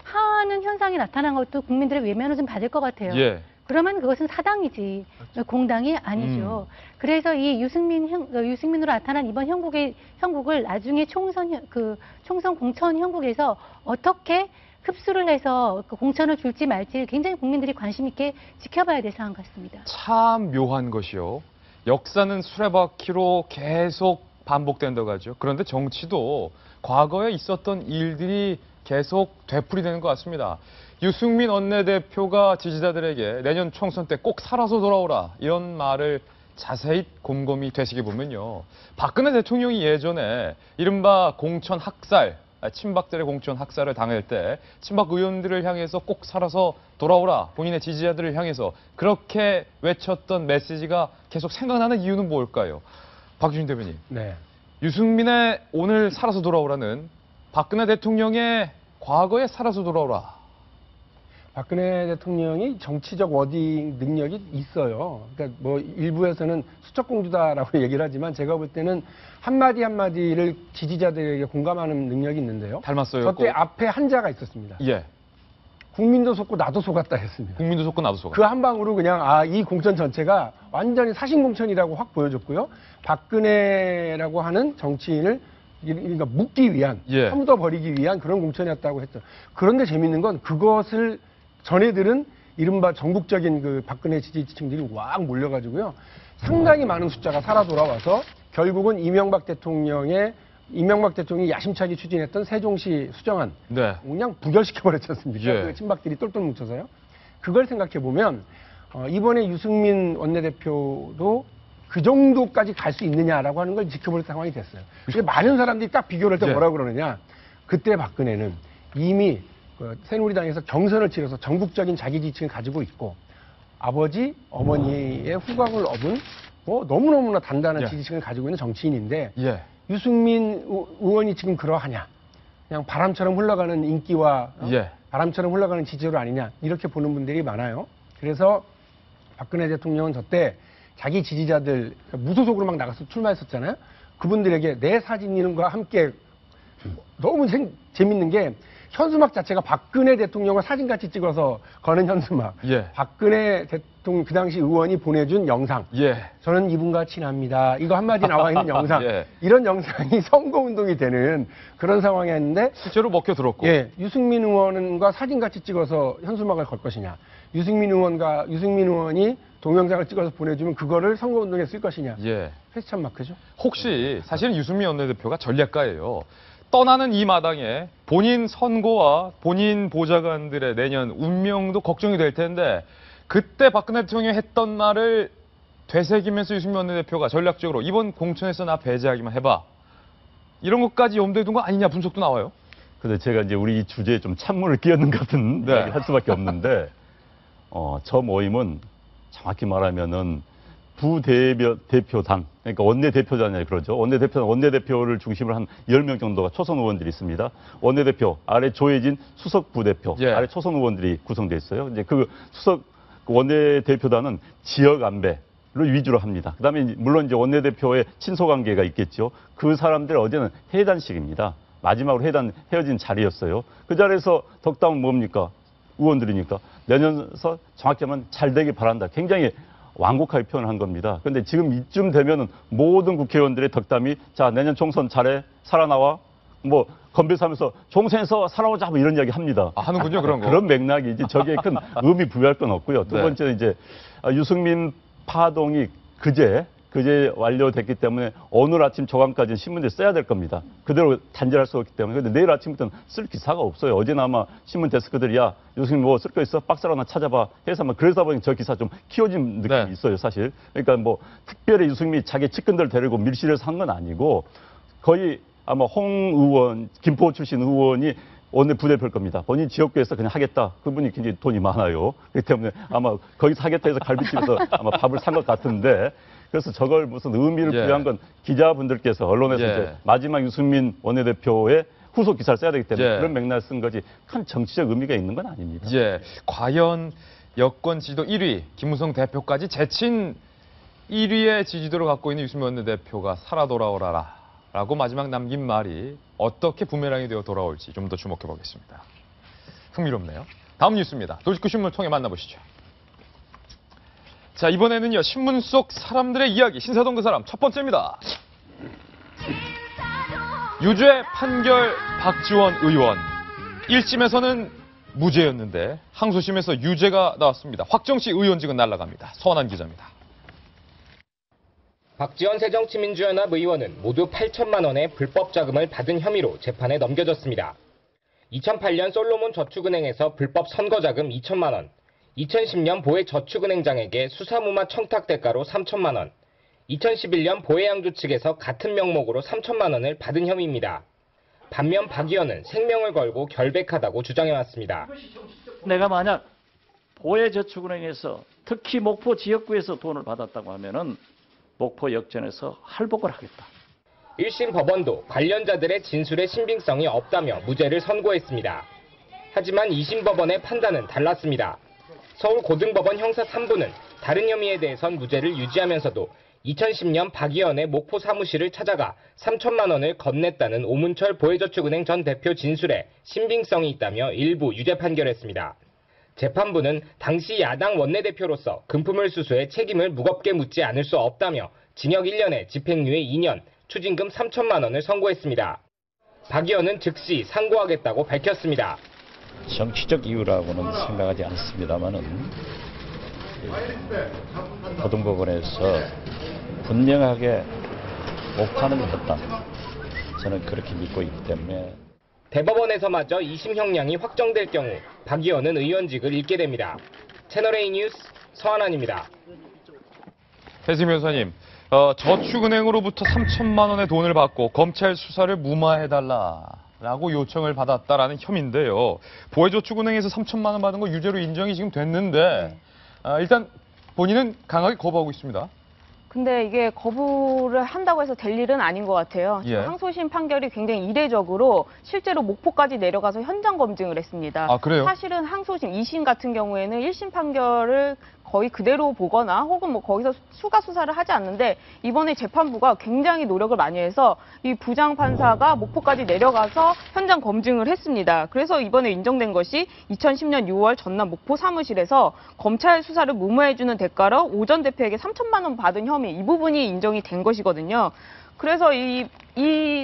F: 하는 현상이 나타난 것도 국민들의 외면을 좀 받을 것 같아요.
A: 예.
F: 그러면 그것은 사당이지 공당이 아니죠. 그래서 이 유승민으로 나타난 이번 형국을 나중에 총선 공천 형국에서 어떻게 흡수를 해서 그 공천을 줄지 말지 굉장히 국민들이 관심 있게 지켜봐야 될 상황 같습니다.
A: 참 묘한 것이요. 역사는 수레바퀴로 계속 반복된다고 하죠. 그런데 정치도 과거에 있었던 일들이 계속 되풀이되는 것 같습니다. 유승민 원내대표가 지지자들에게 내년 총선 때 꼭 살아서 돌아오라 이런 말을 자세히 곰곰이 되새겨보면요. 박근혜 대통령이 예전에 이른바 공천 학살, 친박들의 공천 학살을 당할 때 친박 의원들을 향해서 꼭 살아서 돌아오라 본인의 지지자들을 향해서 그렇게 외쳤던 메시지가 계속 생각나는 이유는 뭘까요? 박주진 대변인.
C: 네.
A: 유승민의 오늘 살아서 돌아오라는 박근혜 대통령의 과거에 살아서 돌아오라.
C: 박근혜 대통령이 정치적 워딩 능력이 있어요. 그러니까 뭐 일부에서는 수적공주다라고 얘기를 하지만 제가 볼 때는 한마디 한마디를 지지자들에게 공감하는 능력이 있는데요.
A: 닮았어요.
C: 저때 앞에 한자가 있었습니다.
A: 예.
C: 국민도 속고 나도 속았다 했습니다.
A: 국민도 속고 나도 속았다.
C: 그 한 방으로 그냥 이 공천 전체가 완전히 사신공천이라고 확 보여줬고요. 박근혜라고 하는 정치인을 그러니까 묶기 위한,
A: 예.
C: 허묻어버리기 위한 그런 공천이었다고 했죠. 그런데 재밌는 건 그것을 전해들은 이른바 전국적인 그 박근혜 지지층들이 왁 몰려가지고요. 상당히 많은 숫자가 살아 돌아와서 결국은 이명박 대통령이 야심차게 추진했던 세종시 수정안
A: 네.
C: 그냥 부결시켜버렸지 않습니까?
A: 예.
C: 그 친박들이 똘똘 뭉쳐서요. 그걸 생각해보면 이번에 유승민 원내대표도 그 정도까지 갈 수 있느냐라고 하는 걸 지켜볼 상황이 됐어요. 근데 많은 사람들이 딱 비교를 할 때
A: 예.
C: 뭐라 그러느냐. 그때 박근혜는 이미 새누리당에서 경선을 치러서 전국적인 자기 지지층을 가지고 있고 아버지, 어머니의 후광을 얻은 너무너무나 단단한
A: 예.
C: 지지층을 가지고 있는 정치인인데
A: 예.
C: 유승민 의원이 지금 그러하냐. 그냥 바람처럼 흘러가는 인기와
A: 예.
C: 바람처럼 흘러가는 지지율 아니냐. 이렇게 보는 분들이 많아요. 그래서 박근혜 대통령은 저때 자기 지지자들 무소속으로 막 나가서 출마했었잖아요. 그분들에게 내 사진과 함께 너무 재밌는 게 현수막 자체가 박근혜 대통령과 사진같이 찍어서 거는 현수막.
A: 예.
C: 박근혜 대통령 그 당시 의원이 보내준 영상.
A: 예.
C: 저는 이분과 친합니다. 이거 한마디 나와 있는 영상.
A: 예.
C: 이런 영상이 선거운동이 되는 그런 상황이었는데
A: 실제로 먹혀 들었고.
C: 예, 유승민 의원과 사진같이 찍어서 현수막을 걸 것이냐. 유승민 의원이 동영상을 찍어서 보내주면 그거를 선거운동에 쓸 것이냐.
A: 예.
C: 퀘스천 마크죠.
A: 혹시 사실은 유승민 원내대표가 전략가예요. 떠나는 이 마당에 본인 선거와 본인 보좌관들의 내년 운명도 걱정이 될 텐데 그때 박근혜 대통령이 했던 말을 되새기면서 유승민 원내대표가 전략적으로 이번 공천에서 나 배제하기만 해봐. 이런 것까지 염두에 둔 거 아니냐 분석도 나와요.
B: 근데 제가 이제 우리 이 주제에 좀 찬물을 끼얹는 같은
A: 네.
B: 이야기를 할 수밖에 없는데 저 모임은 정확히 말하면은 부대표당, 그러니까 원내대표잖아요. 그러죠. 원내대표를 중심으로 한 10명 정도가 초선 의원들이 있습니다. 원내대표, 아래 조혜진 수석 부대표,
A: 예.
B: 아래 초선 의원들이 구성되어 있어요. 이제 그 수석 원내대표단은 지역 안배를 위주로 합니다. 그 다음에 물론 이제 원내대표의 친소관계가 있겠죠. 그 사람들 어제는 회단식입니다. 마지막으로 헤어진 자리였어요. 그 자리에서 덕담은 뭡니까? 의원들이니까. 내년서 정확히 하면 잘 되길 바란다. 굉장히 완곡하게 표현을 한 겁니다. 그런데 지금 이쯤 되면은 모든 국회의원들의 덕담이 자, 내년 총선 잘해, 살아나와, 뭐, 건배사하면서 총선에서 살아오자, 뭐 이런 이야기 합니다.
A: 아, 하는군요, 그런 거.
B: 그런 맥락이지. 저기에 큰 의미 부여할 건 없고요. 두
A: 네.
B: 번째는 이제 유승민 파동이 그제 완료됐기 때문에 오늘 아침 조간까지는 신문에 써야 될 겁니다. 그대로 단절할 수 없기 때문에. 근데 내일 아침부터는 쓸 기사가 없어요. 어제는 아마 신문 데스크들이 야, 유승민 뭐 쓸 거 있어? 박스를 하나 찾아봐. 해서 아마 그래서 보니 저 기사 좀 키워진 느낌이
A: 네.
B: 있어요, 사실. 그러니까 뭐 특별히 유승민이 자기 측근들 데리고 밀실에서 한 건 아니고 거의 아마 홍 의원, 김포 출신 의원이 원내 부대표일 겁니다. 본인 지역구에서 그냥 하겠다. 그분이 굉장히 돈이 많아요. 그렇기 때문에 아마 거기서 하겠다 해서 갈비집에서 아마 밥을 산 것 같은데 그래서 저걸 무슨 의미를
A: 예.
B: 부여한 건 기자분들께서 언론에서
A: 예.
B: 이제 마지막 유승민 원내대표의 후속 기사를 써야 되기 때문에
A: 예.
B: 그런 맥락을 쓴 거지 큰 정치적 의미가 있는 건 아닙니다.
A: 예. 과연 여권 지지도 1위, 김무성 대표까지 제친 1위의 지지도를 갖고 있는 유승민 원내대표가 살아 돌아오라라. 라고 마지막 남긴 말이 어떻게 부메랑이 되어 돌아올지 좀 더 주목해 보겠습니다. 흥미롭네요. 다음 뉴스입니다. 도직구 신문을 통해 만나보시죠. 자, 이번에는요, 신문 속 사람들의 이야기, 신사동 그 사람 첫 번째입니다. 유죄 판결 박지원 의원. 1심에서는 무죄였는데 항소심에서 유죄가 나왔습니다. 확정시 의원직은 날아갑니다. 서원한 기자입니다.
I: 박지원 새정치민주연합 의원은 모두 8천만 원의 불법 자금을 받은 혐의로 재판에 넘겨졌습니다. 2008년 솔로몬 저축은행에서 불법 선거자금 2천만 원, 2010년 보혜저축은행장에게 수사무마 청탁 대가로 3천만 원, 2011년 보혜양주 측에서 같은 명목으로 3천만 원을 받은 혐의입니다. 반면 박 의원은 생명을 걸고 결백하다고 주장해왔습니다.
J: 내가 만약 보혜저축은행에서 특히 목포 지역구에서 돈을 받았다고 하면은 목포 역전에서 할복을 하겠다.
I: 1심 법원도 관련자들의 진술의 신빙성이 없다며 무죄를 선고했습니다. 하지만 2심 법원의 판단은 달랐습니다. 서울고등법원 형사 3부는 다른 혐의에 대해선 무죄를 유지하면서도 2010년 박 의원의 목포 사무실을 찾아가 3천만 원을 건넸다는 오문철 보혜저축은행 전 대표 진술에 신빙성이 있다며 일부 유죄 판결했습니다. 재판부는 당시 야당 원내대표로서 금품을 수수해 책임을 무겁게 묻지 않을 수 없다며 징역 1년에 집행유예 2년, 추징금 3천만 원을 선고했습니다. 박 의원은 즉시 상고하겠다고 밝혔습니다.
J: 정치적 이유라고는 생각하지 않습니다만은 고등법원에서 분명하게 오판을 했다. 저는 그렇게 믿고 있기 때문에.
I: 대법원에서마저 2심 형량이 확정될 경우 박 의원은 의원직을 잃게 됩니다. 채널A 뉴스 서한환입니다.
A: 배승 변호사님, 저축은행으로부터 3천만 원의 돈을 받고 검찰 수사를 무마해달라라고 요청을 받았다라는 혐의인데요. 보혜저축은행에서 3천만 원 받은 거 유죄로 인정이 지금 됐는데 일단 본인은 강하게 거부하고 있습니다.
G: 근데 이게 거부를 한다고 해서 될 일은 아닌 것 같아요.
A: 예.
G: 항소심 판결이 굉장히 이례적으로 실제로 목포까지 내려가서 현장 검증을 했습니다.
A: 아, 그래요?
G: 사실은 항소심 2심 같은 경우에는 1심 판결을 거의 그대로 보거나 혹은 뭐 거기서 추가 수사를 하지 않는데 이번에 재판부가 굉장히 노력을 많이 해서 이 부장 판사가 목포까지 내려가서 현장 검증을 했습니다. 그래서 이번에 인정된 것이 2010년 6월 전남 목포 사무실에서 검찰 수사를 무마해주는 대가로 오 전 대표에게 3천만 원 받은 혐의 이 부분이 인정이 된 것이거든요. 그래서 이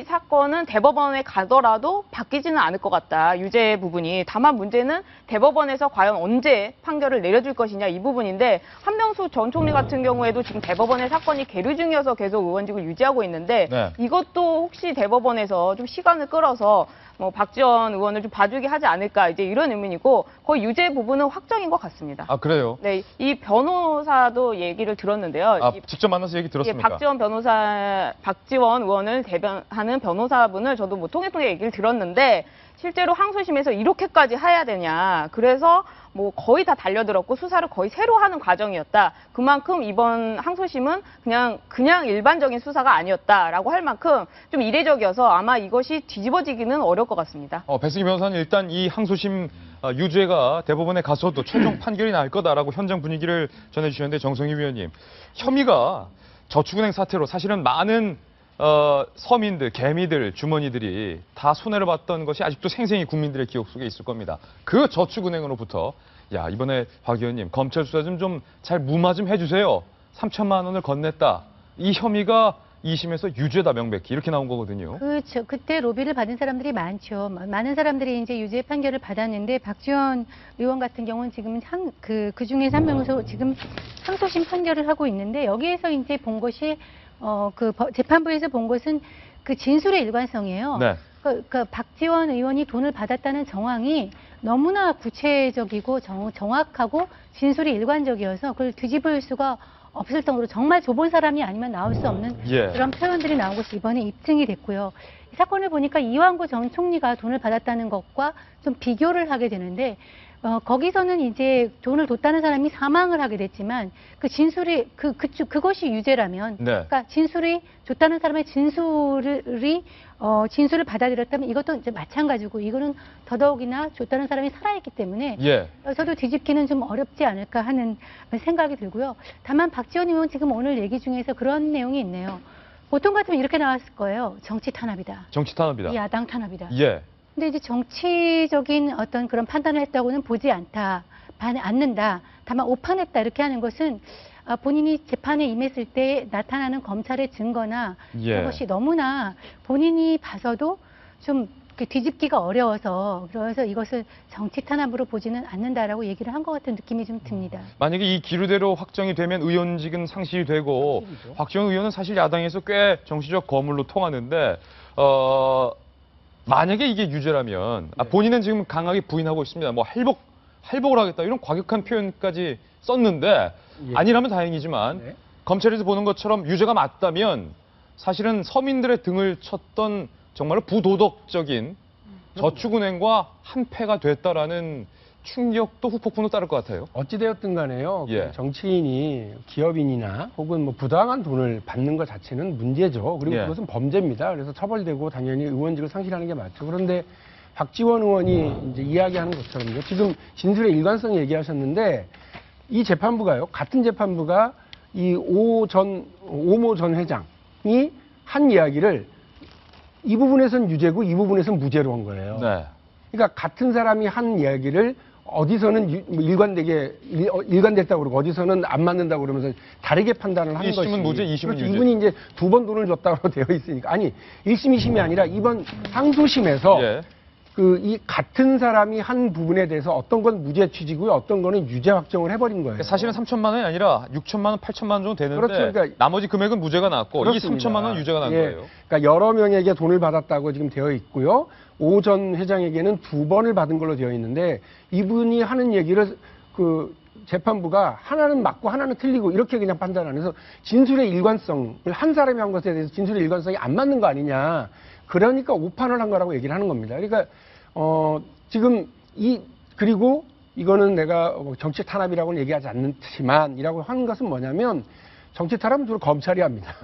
G: 사건은 대법원에 가더라도 바뀌지는 않을 것 같다. 유죄 부분이. 다만 문제는 대법원에서 과연 언제 판결을 내려줄 것이냐 이 부분인데 한명수 전 총리 같은 경우에도 지금 대법원의 사건이 계류 중이어서 계속 의원직을 유지하고 있는데
A: 네.
G: 이것도 혹시 대법원에서 좀 시간을 끌어서 뭐 박지원 의원을 좀 봐주게 하지 않을까 이제 이런 의미이고 거의 유죄 부분은 확정인 것 같습니다.
A: 아, 그래요?
G: 네, 이 변호사도 얘기를 들었는데요.
A: 직접 만나서 얘기 들었습니까?
G: 박지원 의원을 대변하는 변호사분을 저도 뭐 통해 얘기를 들었는데 실제로 항소심에서 이렇게까지 해야 되냐. 그래서 뭐 거의 다 달려들었고 수사를 거의 새로 하는 과정이었다. 그만큼 이번 항소심은 그냥 일반적인 수사가 아니었다라고 할 만큼 좀 이례적이어서 아마 이것이 뒤집어지기는 어려울 것 같습니다.
A: 배승희 변호사는 일단 이 항소심 유죄가 대법원에 가서도 최종 판결이 날 거다라고 현장 분위기를 전해주셨는데 정성희 위원님, 혐의가 저축은행 사태로 사실은 많은 서민들, 개미들, 주머니들이 다 손해를 봤던 것이 아직도 생생히 국민들의 기억 속에 있을 겁니다. 그 저축은행으로부터 야 이번에 박 의원님 검찰 수사 좀 잘 무마 좀 해주세요. 3천만 원을 건넸다. 이 혐의가 2심에서 유죄다 명백히 이렇게 나온 거거든요.
F: 그렇죠. 그때 로비를 받은 사람들이 많죠. 많은 사람들이 이제 유죄 판결을 받았는데 박지원 의원 같은 경우는 지금 그 중에서 한 명으로 지금 항소심 판결을 하고 있는데 여기에서 이제 본 것이 재판부에서 본 것은 그 진술의 일관성이에요.
A: 네.
F: 그 박지원 의원이 돈을 받았다는 정황이 너무나 구체적이고 정확하고 진술이 일관적이어서 그걸 뒤집을 수가 없을 정도로 정말 좁은 사람이 아니면 나올 수 없는 그런 표현들이 나온 것이 이번에 입증이 됐고요. 이 사건을 보니까 이완구 전 총리가 돈을 받았다는 것과 좀 비교를 하게 되는데 거기서는 이제 돈을 줬다는 사람이 사망을 하게 됐지만 그 진술이 그것이 유죄라면 그러니까 진술이 줬다는 사람의 진술을 받아들였다면 이것도 이제 마찬가지고 이거는 더더욱이나 줬다는 사람이 살아있기 때문에 저도 뒤집기는 좀 어렵지 않을까 하는 생각이 들고요. 다만 박지원 의원 지금 오늘 얘기 중에서 그런 내용이 있네요. 보통 같으면 이렇게 나왔을 거예요. 정치 탄압이다.
A: 정치 탄압이다.
F: 야당 탄압이다.
A: 근데
F: 이제 정치적인 어떤 그런 판단을 했다고는 보지 않는다. 다만 오판했다 이렇게 하는 것은 본인이 재판에 임했을 때 나타나는 검찰의 증거나 그것이 너무나 본인이 봐서도 좀 뒤집기가 어려워서 그래서 이것을 정치 탄압으로 보지는 않는다라고 얘기를 한 것 같은 느낌이 좀 듭니다.
A: 만약에 이 기류대로 확정이 되면 의원직은 상실이 되고 박지원 의원은 사실 야당에서 꽤 정치적 거물로 통하는데 만약에 이게 유죄라면 본인은 지금 강하게 부인하고 있습니다. 뭐 할복을 하겠다 이런 과격한 표현까지 썼는데 아니라면 다행이지만 검찰에서 보는 것처럼 유죄가 맞다면 사실은 서민들의 등을 쳤던 정말로 부도덕적인 저축은행과 한패가 됐다라는 충격도 후폭풍으로 따를 것 같아요.
C: 어찌되었든 간에요. 정치인이 기업인이나 혹은 뭐 부당한 돈을 받는 것 자체는 문제죠. 그리고 그것은 범죄입니다. 그래서 처벌되고 당연히 의원직을 상실하는 게 맞죠. 그런데 박지원 의원이 이제 이야기하는 것처럼요. 지금 진술의 일관성 얘기하셨는데 이 재판부가요. 같은 재판부가 이 오모 전 회장이 한 이야기를 이 부분에선 유죄고 이 부분에선 무죄로 한 거예요. 그러니까 같은 사람이 한 이야기를 어디서는 일관됐다고 그러고 어디서는 안 맞는다고 그러면서 다르게 판단을 하는 것이.
A: 1심은 무죄, 2심은
C: 그렇죠.
A: 유죄.
C: 이분이 이제 2번 돈을 줬다고 되어 있으니까. 아니, 1심, 2심이 아니라 이번 항소심에서 이 같은 사람이 한 부분에 대해서 어떤 건 무죄 취지고요. 어떤 거는 유죄 확정을 해버린 거예요.
A: 사실은 3천만 원이 아니라 6천만 원, 8천만 원 정도 되는데 그러니까 나머지 금액은 무죄가 났고 그렇습니다. 이 3천만 원 유죄가 난 거예요.
C: 그러니까 여러 명에게 돈을 받았다고 지금 되어 있고요. 오 전 회장에게는 2번을 받은 걸로 되어 있는데 이분이 하는 얘기를 재판부가 하나는 맞고 하나는 틀리고 이렇게 그냥 판단 안 해서 진술의 일관성을 한 사람이 한 것에 대해서 진술의 일관성이 안 맞는 거 아니냐. 그러니까 오판을 한 거라고 얘기를 하는 겁니다. 그러니까 지금 그리고 이거는 내가 정치 탄압이라고는 얘기하지 않지만이라고 하는 것은 뭐냐면 정치 탄압은 주로 검찰이 합니다.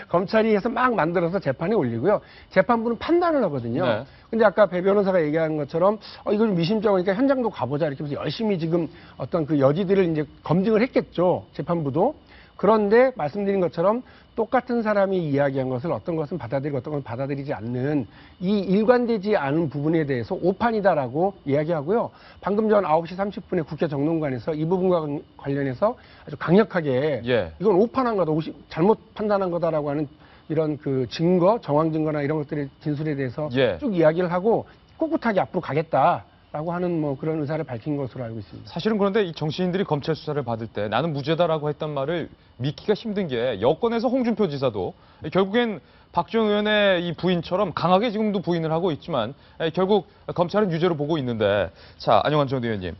C: 검찰이 해서 막 만들어서 재판에 올리고요. 재판부는 판단을 하거든요. 근데 아까 배 변호사가 얘기한 것처럼 이거 좀 미심쩍으니까 현장도 가보자 이렇게 해서 열심히 지금 어떤 그 여지들을 이제 검증을 했겠죠. 재판부도. 그런데 말씀드린 것처럼 똑같은 사람이 이야기한 것을 어떤 것은 받아들이고 어떤 것은 받아들이지 않는 이 일관되지 않은 부분에 대해서 오판이다라고 이야기하고요. 방금 전 9시 30분에 국회 정론관에서 이 부분과 관련해서 아주 강력하게 이건 오판한 거다, 잘못 판단한 거다라고 하는 이런 그 증거, 정황 증거나 이런 것들의 진술에 대해서 쭉 이야기를 하고 꿋꿋하게 앞으로 가겠다. 라고 하는 뭐 그런 의사를 밝힌 것으로 알고 있습니다.
A: 사실은 그런데 이 정치인들이 검찰 수사를 받을 때 나는 무죄다라고 했던 말을 믿기가 힘든 게 여권에서 홍준표 지사도 결국엔 박지원 의원의 이 부인처럼 강하게 지금도 부인을 하고 있지만 결국 검찰은 유죄로 보고 있는데 자, 안영환 전 의원님.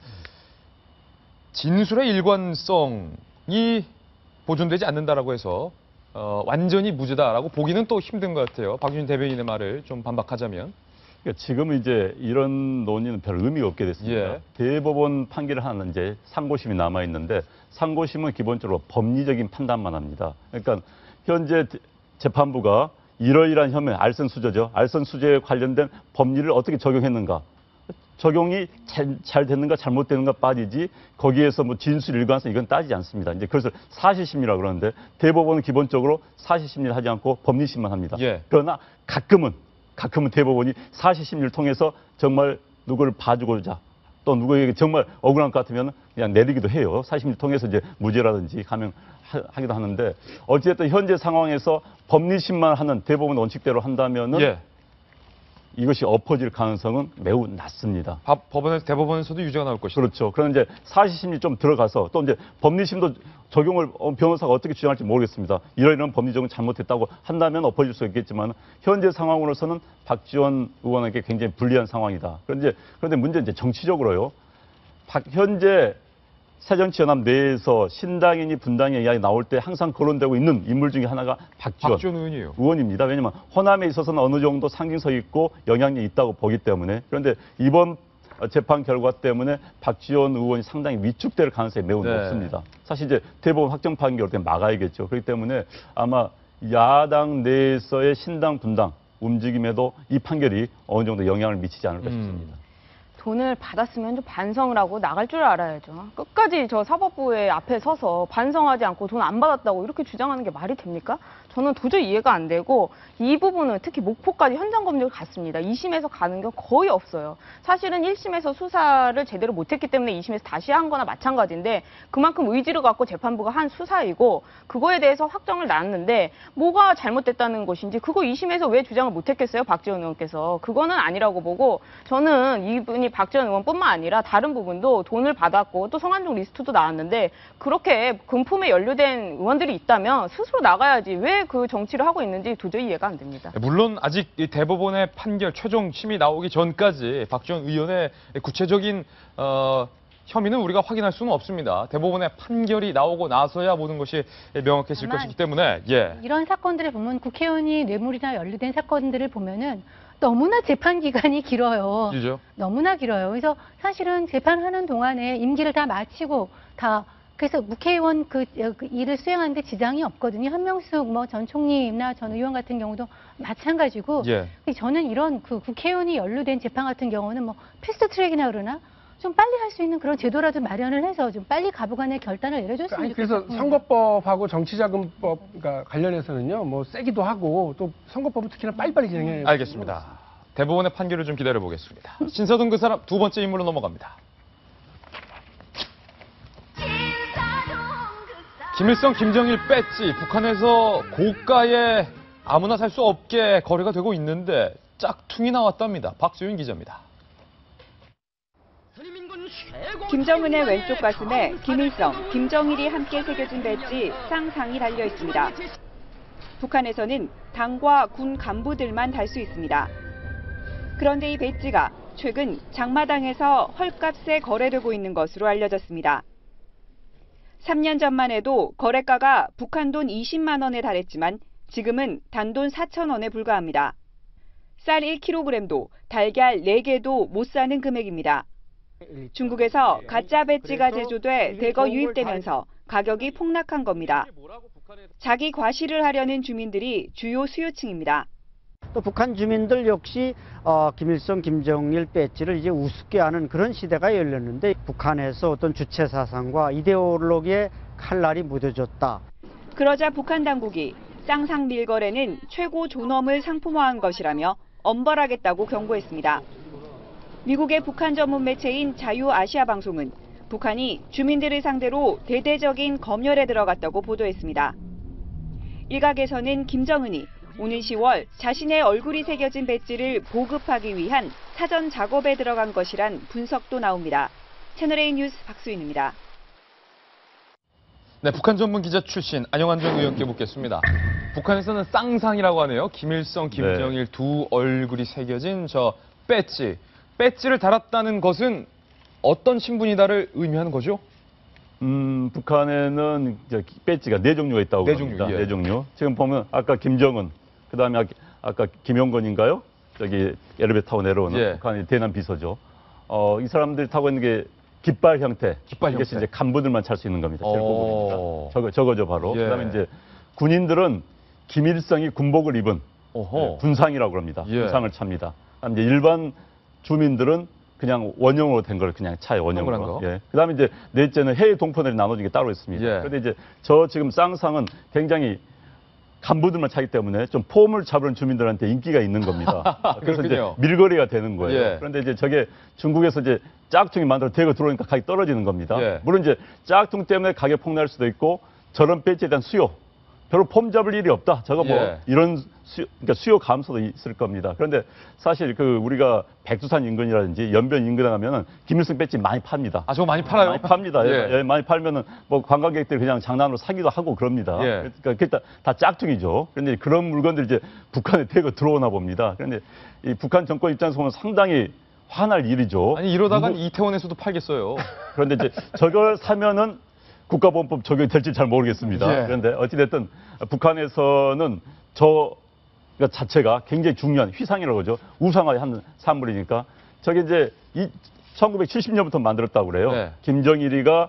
A: 진술의 일관성이 보존되지 않는다라고 해서 완전히 무죄다라고 보기는 또 힘든 것 같아요. 박준 대변인의 말을 좀 반박하자면.
B: 그러니까 지금은 이제 이런 논의는 별 의미가 없게 됐습니다.
A: 예.
B: 대법원 판결을 하는 이제 상고심이 남아 있는데 상고심은 기본적으로 법리적인 판단만 합니다. 그러니까 현재 재판부가 이러이러한 혐의, 알선수재죠. 알선수재에 관련된 법리를 어떻게 적용했는가. 적용이 잘 됐는가 잘못됐는가 빠지지 거기에서 뭐 진술 일관성 이건 따지지 않습니다. 이제 그래서 사실심리라고 그러는데 대법원은 기본적으로 사실심리를 하지 않고 법리심만 합니다.
A: 예.
B: 그러나 가끔은 대법원이 사실심리를 통해서 정말 누구를 봐주고자 또 누구에게 정말 억울한 것 같으면 그냥 내리기도 해요. 사실심리를 통해서 이제 무죄라든지 하기도 하는데 어쨌든 현재 상황에서 법리심만 하는 대법원 원칙대로 한다면은
A: 예.
B: 이것이 엎어질 가능성은 매우 낮습니다.
A: 대법원에서도 유죄가 나올 것이다.
B: 그렇죠. 그런데 이제 사실심리 좀 들어가서 또 이제 법리심도 적용을 변호사가 어떻게 주장할지 모르겠습니다. 이런 법리적인 잘못했다고 한다면 엎어질 수 있겠지만 현재 상황으로서는 박지원 의원에게 굉장히 불리한 상황이다. 그런데 문제는 이제 정치적으로요. 현재 새정치연합 내에서 신당이니 분당의 이야기 나올 때 항상 거론되고 있는 인물 중에 하나가 박지원
A: 의원이에요.
B: 의원입니다. 왜냐하면 호남에 있어서는 어느 정도 상징성 있고 영향력이 있다고 보기 때문에. 그런데 이번 재판 결과 때문에 박지원 의원이 상당히 위축될 가능성이 매우 높습니다. 사실 이제 대법원 확정 판결 때 막아야겠죠. 그렇기 때문에 아마 야당 내에서의 신당 분당 움직임에도 이 판결이 어느 정도 영향을 미치지 않을까 싶습니다.
G: 돈을 받았으면 좀 반성을 하고 나갈 줄 알아야죠. 끝까지 저 사법부의 앞에 서서 반성하지 않고 돈 안 받았다고 이렇게 주장하는 게 말이 됩니까? 저는 도저히 이해가 안 되고 이 부분은 특히 목포까지 현장 검증을 갔습니다. 2심에서 가는 게 거의 없어요. 사실은 1심에서 수사를 제대로 못했기 때문에 2심에서 다시 한 거나 마찬가지인데 그만큼 의지를 갖고 재판부가 한 수사이고 그거에 대해서 확정을 났는데 뭐가 잘못됐다는 것인지 그거 2심에서 왜 주장을 못했겠어요? 박지원 의원께서. 그거는 아니라고 보고 저는 이분이 박지원 의원뿐만 아니라 다른 부분도 돈을 받았고 또 성한종 리스트도 나왔는데 그렇게 금품에 연루된 의원들이 있다면 스스로 나가야지 왜 그 정치를 하고 있는지 도저히 이해가 안 됩니다.
A: 물론 아직 이 대법원의 판결 최종 심이 나오기 전까지 박지원 의원의 구체적인 혐의는 우리가 확인할 수는 없습니다. 대법원의 판결이 나오고 나서야 모든 것이 명확해질 것이기 때문에
F: 이런 사건들을 보면 국회의원이 뇌물이나 연루된 사건들을 보면은 너무나 재판 기간이 길어요.
A: 그죠?
F: 너무나 길어요. 그래서 사실은 재판하는 동안에 임기를 다 마치고 그래서 국회의원 그 일을 수행하는데 지장이 없거든요. 한명숙 전 총리나 전 의원 같은 경우도 마찬가지고. 저는 이런 국회의원이 연루된 재판 같은 경우는 패스트트랙이나 그러나 좀 빨리 할 수 있는 그런 제도라도 마련을 해서 좀 빨리 가부간의 결단을 내려줬으면 좋겠어요.
C: 그래서 선거법하고 정치자금법 관련해서는요, 세기도 하고 또 선거법은 특히나 빨리빨리 진행해야.
A: 알겠습니다. 대법원의 판결을 좀 기다려 보겠습니다. 신서동 그 사람 두 번째 인물로 넘어갑니다. 김일성, 김정일 배지 북한에서 고가에 아무나 살 수 없게 거래가 되고 있는데 짝퉁이 나왔답니다. 박수윤 기자입니다.
K: 김정은의 왼쪽 가슴에 김일성, 김정일이 함께 새겨진 배지 쌍상이 달려 있습니다. 북한에서는 당과 군 간부들만 달 수 있습니다. 그런데 이 배지가 최근 장마당에서 헐값에 거래되고 있는 것으로 알려졌습니다. 3년 전만 해도 거래가가 북한 돈 20만 원에 달했지만 지금은 단돈 4천 원에 불과합니다. 쌀 1kg도 달걀 4개도 못 사는 금액입니다. 중국에서 가짜 배지가 제조돼 대거 유입되면서 가격이 폭락한 겁니다. 자기 과시를 하려는 주민들이 주요 수요층입니다.
L: 또 북한 주민들 역시 김일성, 김정일 배지를 이제 우습게 하는 그런 시대가 열렸는데 북한에서 어떤 주체 사상과 이데올로기의 칼날이 묻어졌다.
K: 그러자 북한 당국이 쌍상 밀거래는 최고 존엄을 상품화한 것이라며 엄벌하겠다고 경고했습니다. 미국의 북한 전문 매체인 자유아시아방송은 북한이 주민들을 상대로 대대적인 검열에 들어갔다고 보도했습니다. 일각에서는 김정은이 오는 10월 자신의 얼굴이 새겨진 배지를 보급하기 위한 사전 작업에 들어간 것이란 분석도 나옵니다. 채널A 뉴스 박수인입니다.
A: 네, 북한 전문 기자 출신 안영환 의원께 묻겠습니다. 북한에서는 쌍상이라고 하네요. 김일성, 김정일 두 얼굴이 새겨진 저 배지를 달았다는 것은 어떤 신분이다를 의미하는 거죠?
B: 북한에는 배지가 4종류가 있다고 합니다.
A: 예.
B: 4종류. 지금 보면 아까 김정은, 그다음에 아까 김용건인가요? 저기 엘리베이터 타고 내려오는
A: 예.
B: 북한의 대남 비서죠. 이 사람들이 타고 있는 게 깃발 형태.
A: 깃발
B: 이것이
A: 형태.
B: 이제 간부들만 탈 수 있는 겁니다. 제일 고급입니다. 저거죠 바로.
A: 예.
B: 그다음에 이제 군인들은 김일성이 군복을 입은
A: 어허.
B: 군상이라고 합니다.
A: 예.
B: 군상을 찹니다. 그다음에 이제 일반 주민들은 그냥 원형으로 된 걸 그냥 차요, 원형으로.
A: 동그란 거.
B: 예. 그다음에 이제 넷째는 해외 동포들이 나눠진 게 따로 있습니다.
A: 예.
B: 그런데 이제 저 지금 쌍상은 굉장히 간부들만 차기 때문에 좀 폼을 잡은 주민들한테 인기가 있는 겁니다. 그래서 이제
A: 그렇군요.
B: 밀거리가 되는 거예요.
A: 예.
B: 그런데 이제 저게 중국에서 이제 짝퉁이 만들어 대거 들어오니까 가격이 떨어지는 겁니다.
A: 예.
B: 물론 이제 짝퉁 때문에 가격 폭락할 수도 있고 저런 배지에 대한 수요, 별로 폼 잡을 일이 없다. 저거 뭐
A: 예.
B: 이런 그러니까 수요 감소도 있을 겁니다. 그런데 사실 그 우리가 백두산 인근이라든지 연변 인근에 가면은 김일성 배지 많이 팝니다.
A: 아, 저거 많이 팔아요?
B: 많이 팝니다.
A: 예.
B: 예, 많이 팔면은 뭐 관광객들이 그냥 장난으로 사기도 하고 그럽니다.
A: 예.
B: 그러니까 그게 다 짝퉁이죠. 그런데 그런 물건들이 이제 북한에 대거 들어오나 봅니다. 그런데 이 북한 정권 입장에서 보면 상당히 화날 일이죠.
A: 아니, 이러다간 이태원에서도 팔겠어요.
B: 그런데 이제 저걸 사면은 국가보안법 적용이 될지 잘 모르겠습니다.
A: 예.
B: 그런데 어찌됐든 북한에서는 저 자체가 굉장히 중요한 휘상이라고 그러죠. 우상화한 산물이니까 저게 이제 1970년부터 만들었다고 그래요.
A: 네.
B: 김정일이가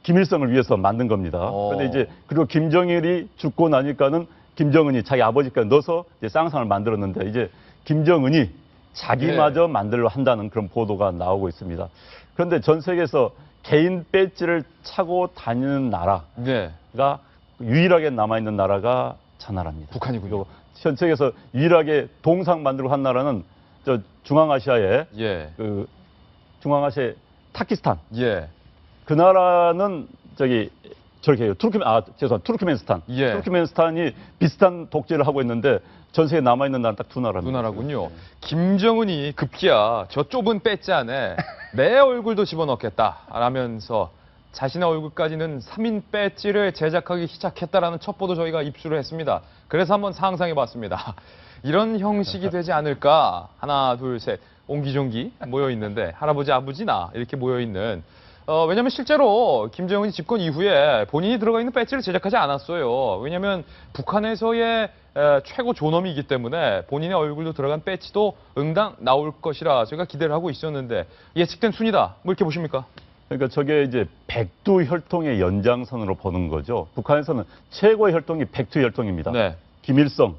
B: 김일성을 위해서 만든 겁니다. 그런데 이제 그리고 김정일이 죽고 나니까는 김정은이 자기 아버지까지 넣어서 이제 쌍상을 만들었는데 이제 김정은이 자기마저 만들려 한다는 그런 보도가 나오고 있습니다. 그런데 전 세계에서 개인 배지를 차고 다니는 나라가
A: 네.
B: 유일하게 남아있는 나라가 저 나라입니다.
A: 북한이군요.
B: 전 세계에서 유일하게 동상 만들고 한 나라는 저 중앙아시아의
A: 예.
B: 그 중앙아시아의 타키스탄.
A: 예.
B: 그 나라는 저렇게 해요. 투르크멘스탄.
A: 예.
B: 투르크멘스탄이 비슷한 독재를 하고 있는데 전 세계에 남아있는 나라는 딱 두 나라입니다.
A: 두 나라군요. 김정은이 급기야 저 좁은 배지 안에 내 얼굴도 집어넣겠다 라면서 자신의 얼굴까지는 3인 배지를 제작하기 시작했다라는 첩보도 저희가 입수를 했습니다. 그래서 한번 상상해봤습니다. 이런 형식이 되지 않을까? 하나, 둘, 셋. 옹기종기 모여있는데 할아버지, 아버지나 이렇게 모여있는 왜냐하면 실제로 김정은이 집권 이후에 본인이 들어가 있는 배지를 제작하지 않았어요. 왜냐하면 북한에서의 최고 존엄이기 때문에 본인의 얼굴도 들어간 배지도 응당 나올 것이라 저희가 기대를 하고 있었는데 예측된 순위다. 뭐 이렇게 보십니까?
B: 그러니까 저게 이제 백두 혈통의 연장선으로 보는 거죠. 북한에서는 최고의 혈통이 백두 혈통입니다.
A: 네.
B: 김일성,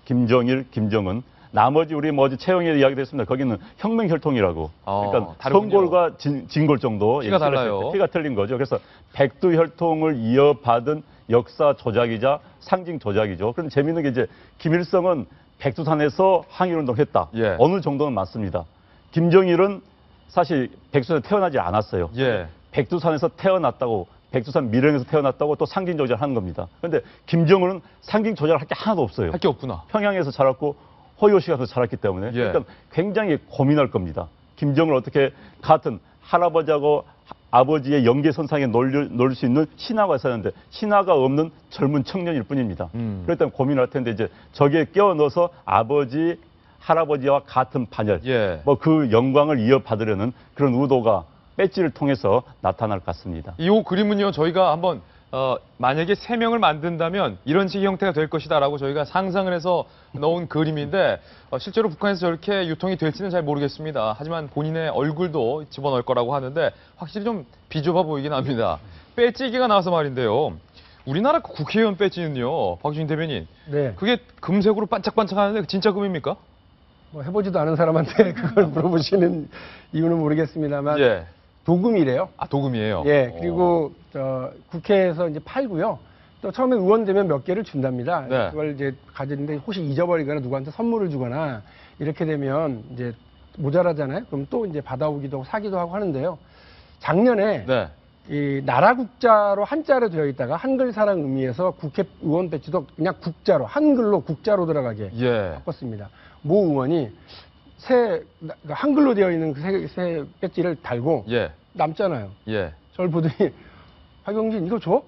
B: 김정일, 김정은. 나머지 우리 뭐 어제 최영일 이야기도 했습니다. 거기는 혁명 혈통이라고. 그러니까
A: 다르군요.
B: 성골과 진골 정도
A: 피가 달라요.
B: 피가 틀린 거죠. 그래서 백두 혈통을 이어받은 역사 조작이자 상징 조작이죠. 그런데 재미있는 게 이제 김일성은 백두산에서 항일운동을 했다.
A: 예.
B: 어느 정도는 맞습니다. 김정일은 사실 백두산에 태어나지 않았어요.
A: 예.
B: 백두산에서 태어났다고, 백두산 밀양에서 태어났다고 또 상징 조작을 하는 겁니다. 그런데 김정은은 상징 조작을 할 게 하나도 없어요.
A: 할 게 없구나.
B: 평양에서 자랐고 호요시가 가서 자랐기 때문에
A: 예.
B: 그러니까 굉장히 고민할 겁니다. 김정은을 어떻게 같은 할아버지하고 아버지의 연계선상에 놀릴 수 있는 신하가 있었는데 신하가 없는 젊은 청년일 뿐입니다. 그렇기 때문에 고민할 텐데 이제 저기에 끼워넣어서 아버지, 할아버지와 같은 반열,
A: 예.
B: 뭐 그 영광을 이어받으려는 그런 의도가 배지를 통해서 나타날 것 같습니다.
A: 이 그림은요 저희가 한번 만약에 3명을 만든다면 이런 식의 형태가 될 것이다라고 저희가 상상을 해서 넣은 그림인데 실제로 북한에서 저렇게 유통이 될지는 잘 모르겠습니다. 하지만 본인의 얼굴도 집어넣을 거라고 하는데 확실히 좀 비좁아 보이긴 합니다. 배지 얘기가 나와서 말인데요. 우리나라 국회의원 배지는요, 박주진 대변인.
C: 네.
A: 그게 금색으로 반짝반짝하는데 진짜 금입니까?
C: 뭐 해보지도 않은 사람한테 그걸 물어보시는 이유는 모르겠습니다만
A: 예.
C: 도금이래요.
A: 아, 도금이에요?
C: 예. 그리고 국회에서 이제 팔고요. 또 처음에 의원 되면 몇 개를 준답니다.
A: 네.
C: 그걸 이제 가지는데 혹시 잊어버리거나 누구한테 선물을 주거나 이렇게 되면 이제 모자라잖아요. 그럼 또 이제 받아오기도 하고 사기도 하고 하는데요. 작년에
A: 네.
C: 이 나라 국자로 한자로 되어 있다가 한글사랑 의미에서 국회의원 배지도 그냥 국자로 한글로 국자로 들어가게
A: 예.
C: 바꿨습니다. 모 의원이 한글로 되어 있는 그 새 배지를 달고
A: 예.
C: 남잖아요.
A: 예.
C: 저를 보더니 박영진 이거 줘?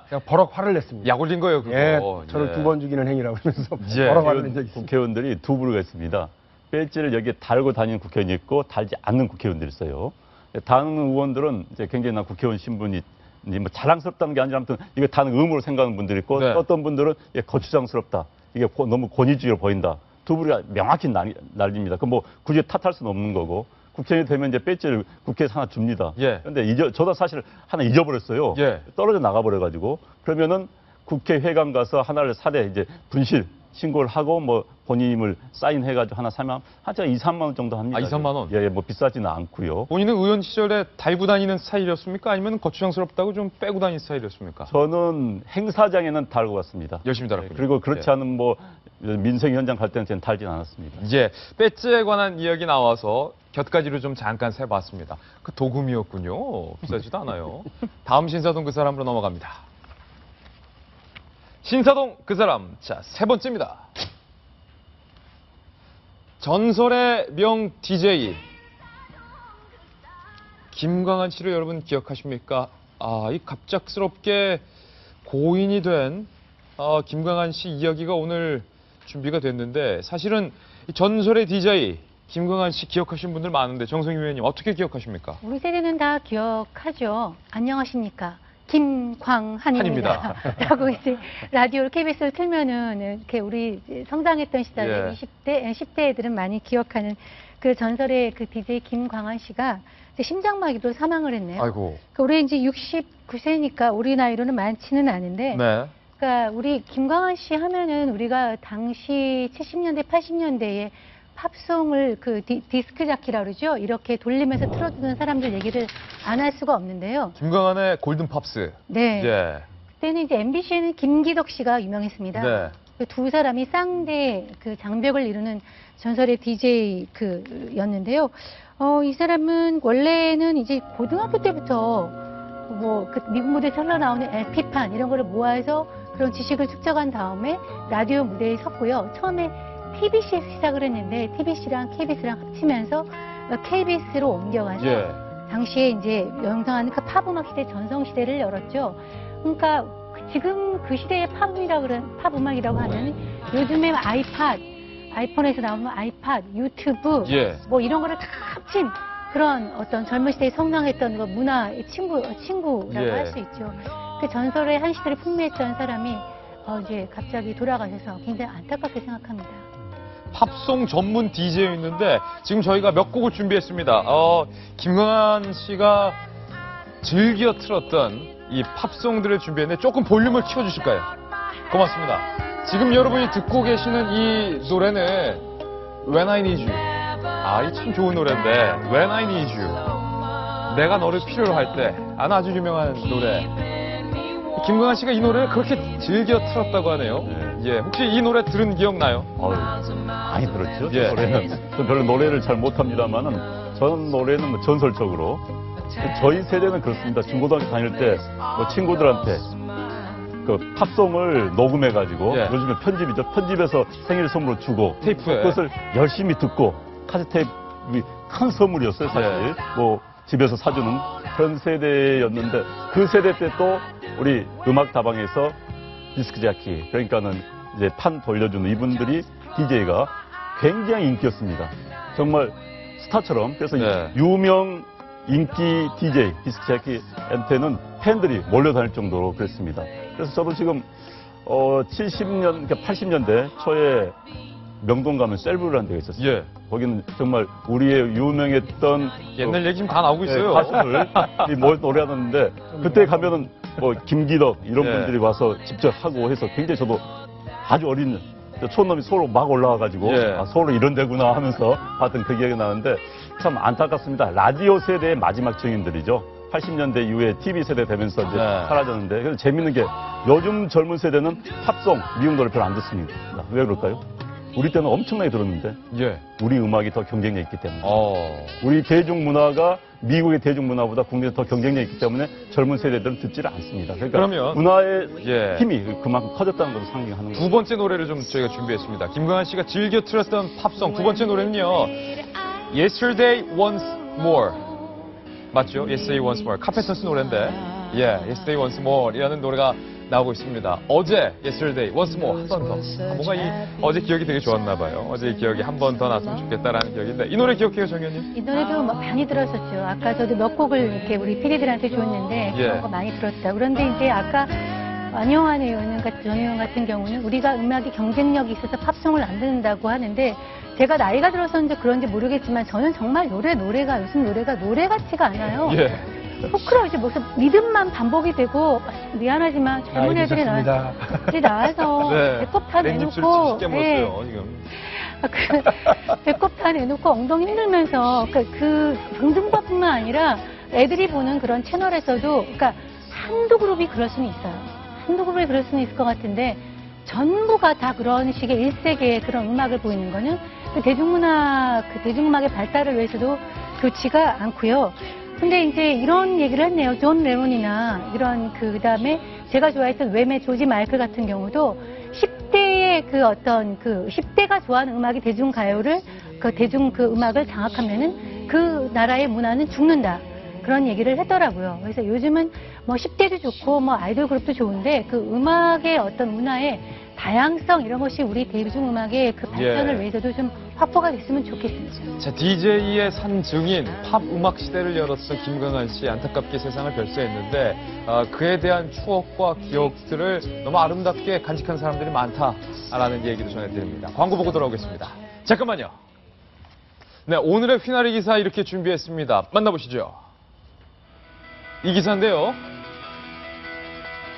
C: 그냥 버럭 화를 냈습니다.
A: 약 올린 거예요, 그거.
C: 예, 저를
A: 예.
C: 2번 죽이는 행위라고 그러면서
A: 예.
C: 버럭 화를 낸 적이 있습니다.
B: 국회의원들이 두 부류가 있습니다. 배지를 여기에 달고 다니는 국회의원이 있고 달지 않는 국회의원들이 있어요. 다른 의원들은 이제 굉장히 난 국회의원 신분이 뭐 자랑스럽다는 게 아니라 아무튼 이게 다른 의무로 생각하는 분들이 있고
A: 네.
B: 어떤 분들은 이게 거추장스럽다. 이게 너무 권위주의로 보인다. 두 분이 명확히 날립니다. 그 뭐 굳이 탓할 수는 없는 거고 국회의원이 되면 이제 배지를 국회에서 하나 줍니다.
A: 예.
B: 그런데 저도 사실 하나 잊어버렸어요.
A: 예.
B: 떨어져 나가버려가지고 그러면은 국회 회관 가서 하나를 사대 이제 분실 신고를 하고 뭐 본인임을 사인해가지고 하나 사면 한 2, 3만 원 정도 합니다.
A: 2, 3만 원?
B: 예, 뭐 비싸지는 않고요.
A: 본인은 의원 시절에 달고 다니는 스타일이었습니까? 아니면 거추장스럽다고 좀 빼고 다니는 스타일이었습니까?
B: 저는 행사장에는 달고 갔습니다.
A: 열심히 달았군요.
B: 그리고 그렇지
A: 예.
B: 않은 뭐 민생 현장 갈 때는 저는 달진 않았습니다.
A: 예, 배지에 관한 이야기 나와서 곁가지로 좀 잠깐 세봤습니다. 그 도금이었군요. 비싸지도 않아요. 다음 신사동 그 사람으로 넘어갑니다. 신사동 그 사람, 자, 세 번째입니다. 전설의 명 DJ 김광한 씨를 여러분 기억하십니까? 이 갑작스럽게 고인이 된 김광한 씨 이야기가 오늘 준비가 됐는데 사실은 이 전설의 DJ 김광한 씨 기억하시는 분들 많은데 정성희 위원님 어떻게 기억하십니까?
F: 우리 세대는 다 기억하죠. 안녕하십니까. 김광한입니다. 라고 이제 라디오를 KBS를 틀면은 이렇게 우리 성장했던 시절에
A: 예.
F: 20대, 10대 애들은 많이 기억하는 그 전설의 그 DJ 김광한 씨가 이제 심장마비로 사망을 했네요.
A: 아이고.
F: 그러니까 우리 이제 69세니까 우리 나이로는 많지는 않은데.
A: 네.
F: 그러니까 우리 김광한 씨 하면은 우리가 당시 70년대, 80년대에 팝송을 그 디스크 자키라 그러죠. 이렇게 돌리면서 틀어주는 사람들 얘기를 안 할 수가 없는데요.
A: 김광한의 골든 팝스.
F: 네.
A: 예.
F: 그때는 이제 MBC에는 김기덕 씨가 유명했습니다.
A: 네.
F: 그 두 사람이 쌍대 그 장벽을 이루는 전설의 DJ 였는데요. 이 사람은 원래는 이제 고등학교 때부터 뭐 그 미국 무대에서 흘러나오는 LP판 이런 거를 모아서 그런 지식을 축적한 다음에 라디오 무대에 섰고요. 처음에 TBC에서 시작을 했는데 TBC랑 KBS랑 합치면서 KBS로 옮겨가서
A: 예.
F: 당시에 이제 영상하는 그 팝음악 시대 전성 시대를 열었죠. 그러니까 지금 그 시대의 팝음악이라고 하면 요즘에 아이폰에서 나오는 아이팟, 유튜브
A: 예.
F: 뭐 이런 거를 다 합친 그런 어떤 젊은 시대에 성장했던 그 문화의 친구라고
A: 예.
F: 할 수 있죠. 그 전설의 한 시대를 풍미했던 사람이 이제 갑자기 돌아가셔서 굉장히 안타깝게 생각합니다.
A: 팝송 전문 DJ였는데 지금 저희가 몇 곡을 준비했습니다. 김광한 씨가 즐겨 틀었던 이 팝송들을 준비했는데 조금 볼륨을 키워주실까요? 고맙습니다. 지금 여러분이 듣고 계시는 이 노래는 When I Need You. 이 참 좋은 노래인데 When I Need You. 내가 너를 필요로 할 때. 아주 유명한 노래. 김광한 씨가 이 노래를 그렇게 즐겨 틀었다고 하네요. 예, 혹시 이 노래 들은 기억나요?
B: 많이 들었죠.
A: 예.
B: 노래는 저는 별로 노래를 잘 못합니다만은 저는 노래는 뭐 전설적으로 저희 세대는 그렇습니다. 중고등학교 다닐 때 뭐 친구들한테 그 팝송을 녹음해가지고
A: 예.
B: 요즘에 편집이죠. 편집해서 생일 선물로 주고
A: 테이프에.
B: 그것을 열심히 듣고 카세트 테이프가 큰 선물이었어요. 사실
A: 예.
B: 뭐 집에서 사주는 그런 세대였는데 그 세대 때 또 우리 음악 다방에서 디스크 자키 그러니까는 이제 판 돌려주는 이분들이 DJ가 굉장히 인기였습니다. 정말 스타처럼 그래서
A: 네.
B: 유명 인기 DJ 디스크 자키한테는 팬들이 몰려다닐 정도로 그랬습니다. 그래서 저도 지금 70년, 그러니까 80년대 초에 명동 가면 셀브라는 데가 있었어요.
A: 예.
B: 거기는 정말 우리의 유명했던
A: 옛날 얘기 지금 다 나오고 있어요.
B: 가수들이 노래하는데 그때 가면은 뭐 김기덕 이런
A: 예.
B: 분들이 와서 직접 하고 해서 굉장히 저도 아주 어린 촌놈이 서울로 막 올라와가지고
A: 예.
B: 서울로 이런 데구나 하면서 봤던 그 기억이 나는데 참 안타깝습니다. 라디오 세대의 마지막 증인들이죠. 80년대 이후에 TV 세대 되면서 이제
A: 네.
B: 사라졌는데 그래서 재밌는 게 요즘 젊은 세대는 팝송, 미국 노래 별로 안 듣습니다. 왜 그럴까요? 우리 때는 엄청나게 들었는데
A: 예.
B: 우리 음악이 더 경쟁력 있기 때문에
A: 우리
B: 대중문화가 미국의 대중문화보다 국내에 더 경쟁력 있기 때문에 젊은 세대들은 듣지를 않습니다. 그러니까
A: 그러면
B: 문화의
A: 예.
B: 힘이 그만큼 커졌다는 것을 상징하는 거죠.
A: 두 번째 노래를 좀 저희가 준비했습니다. 김광한 씨가 즐겨 틀었던 팝송 두 번째 노래는요. Yesterday Once More. 맞죠? Yesterday Once More. 카펜터스 노래인데. 예, Yesterday Once More 이라는 노래가 나오고 있습니다. 어제, yesterday, once more, 한 번 더. 뭔가 이 어제 기억이 되게 좋았나 봐요. 어제 기억이 한 번 더 났으면 좋겠다라는 기억인데 이 노래 기억해요, 정현님?
F: 이 노래도 많이 들었었죠. 아까 저도 몇 곡을 이렇게 우리 PD들한테 줬는데 그런 거 많이 들었다. 그런데 이제 아까 안녕한 의원 전 의원 같은 경우는 우리가 음악이 경쟁력이 있어서 팝송을 안 듣는다고 하는데 제가 나이가 들어서인지 그런지 모르겠지만 저는 정말 노래가 요즘 노래가 노래 같지가 않아요. 포크로지 무슨 리듬만 반복이 되고 미안하지만 젊은 애들이 나와서 배꼽 다 내놓고 배꼽 다 내놓고 엉덩이 흔들면서 그 등등바뿐만 아니라 애들이 보는 그런 채널에서도 그러니까 한두 그룹이 그럴 수는 있어요. 한두 그룹이 그럴 수는 있을 것 같은데 전부가 다 그런 식의 일세계의 그런 음악을 보이는 거는 대중음악의 발달을 위해서도 좋지가 않고요. 근데 이제 이런 얘기를 했네요. 존 레논이나 이런 그다음에 제가 좋아했던 웸의 조지 마이클 같은 경우도 10대의 10대가 좋아하는 음악이 대중가요를 음악을 장악하면은 그 나라의 문화는 죽는다. 그런 얘기를 했더라고요. 그래서 요즘은 뭐 10대도 좋고 뭐 아이돌 그룹도 좋은데 그 음악의 어떤 문화의 다양성 이런 것이 우리 대중음악의 그 발전을 위해서도 좀 확보가 됐으면 좋겠습니다.
A: 자, DJ의 산 증인, 팝 음악 시대를 열었던 김광한 씨 안타깝게 세상을 별세했는데 그에 대한 추억과 기억들을 너무 아름답게 간직한 사람들이 많다라는 얘기도 전해드립니다. 광고 보고 돌아오겠습니다. 잠깐만요. 네, 오늘의 휘나리 기사 이렇게 준비했습니다. 만나보시죠. 이 기사인데요.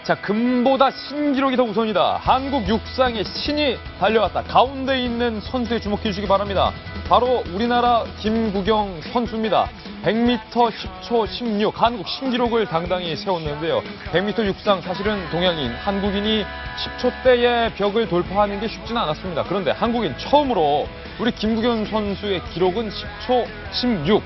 A: 자, 금보다 신기록이 더 우선이다. 한국 육상의 신이 달려왔다. 가운데 있는 선수에 주목해 주시기 바랍니다. 바로 우리나라 김구경 선수입니다. 100m 10초 16 한국 신기록을 당당히 세웠는데요. 100m 육상 사실은 동양인, 한국인이 10초대의 벽을 돌파하는 게 쉽지는 않았습니다. 그런데 한국인 처음으로 우리 김구경 선수의 기록은 10초 16.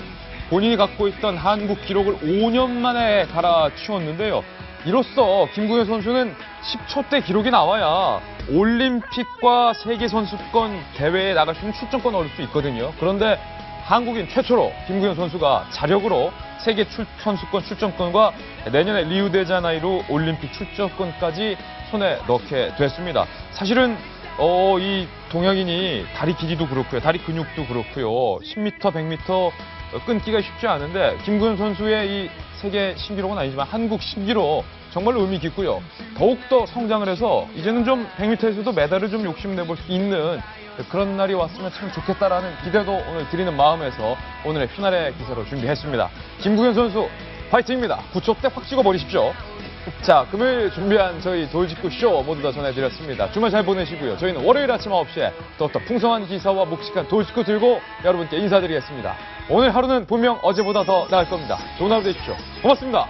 A: 본인이 갖고 있던 한국 기록을 5년 만에 갈아치웠는데요. 이로써 김구경 선수는 10초대 기록이 나와야 올림픽과 세계선수권 대회에 나갈 수 있는 출전권을 얻을 수 있거든요. 그런데 한국인 최초로 김구경 선수가 자력으로 세계 선수권 출전권과 내년에 리우데자네이루 올림픽 출전권까지 손에 넣게 됐습니다. 사실은 이 동양인이 다리 길이도 그렇고요. 다리 근육도 그렇고요. 10m, 100m 끊기가 쉽지 않은데 김구경 선수의 이 세계 신기록은 아니지만 한국 신기록 정말 의미 깊고요. 더욱더 성장을 해서 이제는 좀 100m에서도 메달을 좀 욕심내볼 수 있는 그런 날이 왔으면 참 좋겠다라는 기대도 오늘 드리는 마음에서 오늘의 휘나리 기사로 준비했습니다. 김구경 선수 파이팅입니다. 9초 때 확 찍어버리십시오. 자, 금요일 준비한 저희 돌직구 쇼 모두 다 전해드렸습니다. 주말 잘 보내시고요. 저희는 월요일 아침 9시에 더욱더 풍성한 기사와 묵직한 돌직구 들고 여러분께 인사드리겠습니다. 오늘 하루는 분명 어제보다 더 나을 겁니다. 좋은 하루 되십시오. 고맙습니다.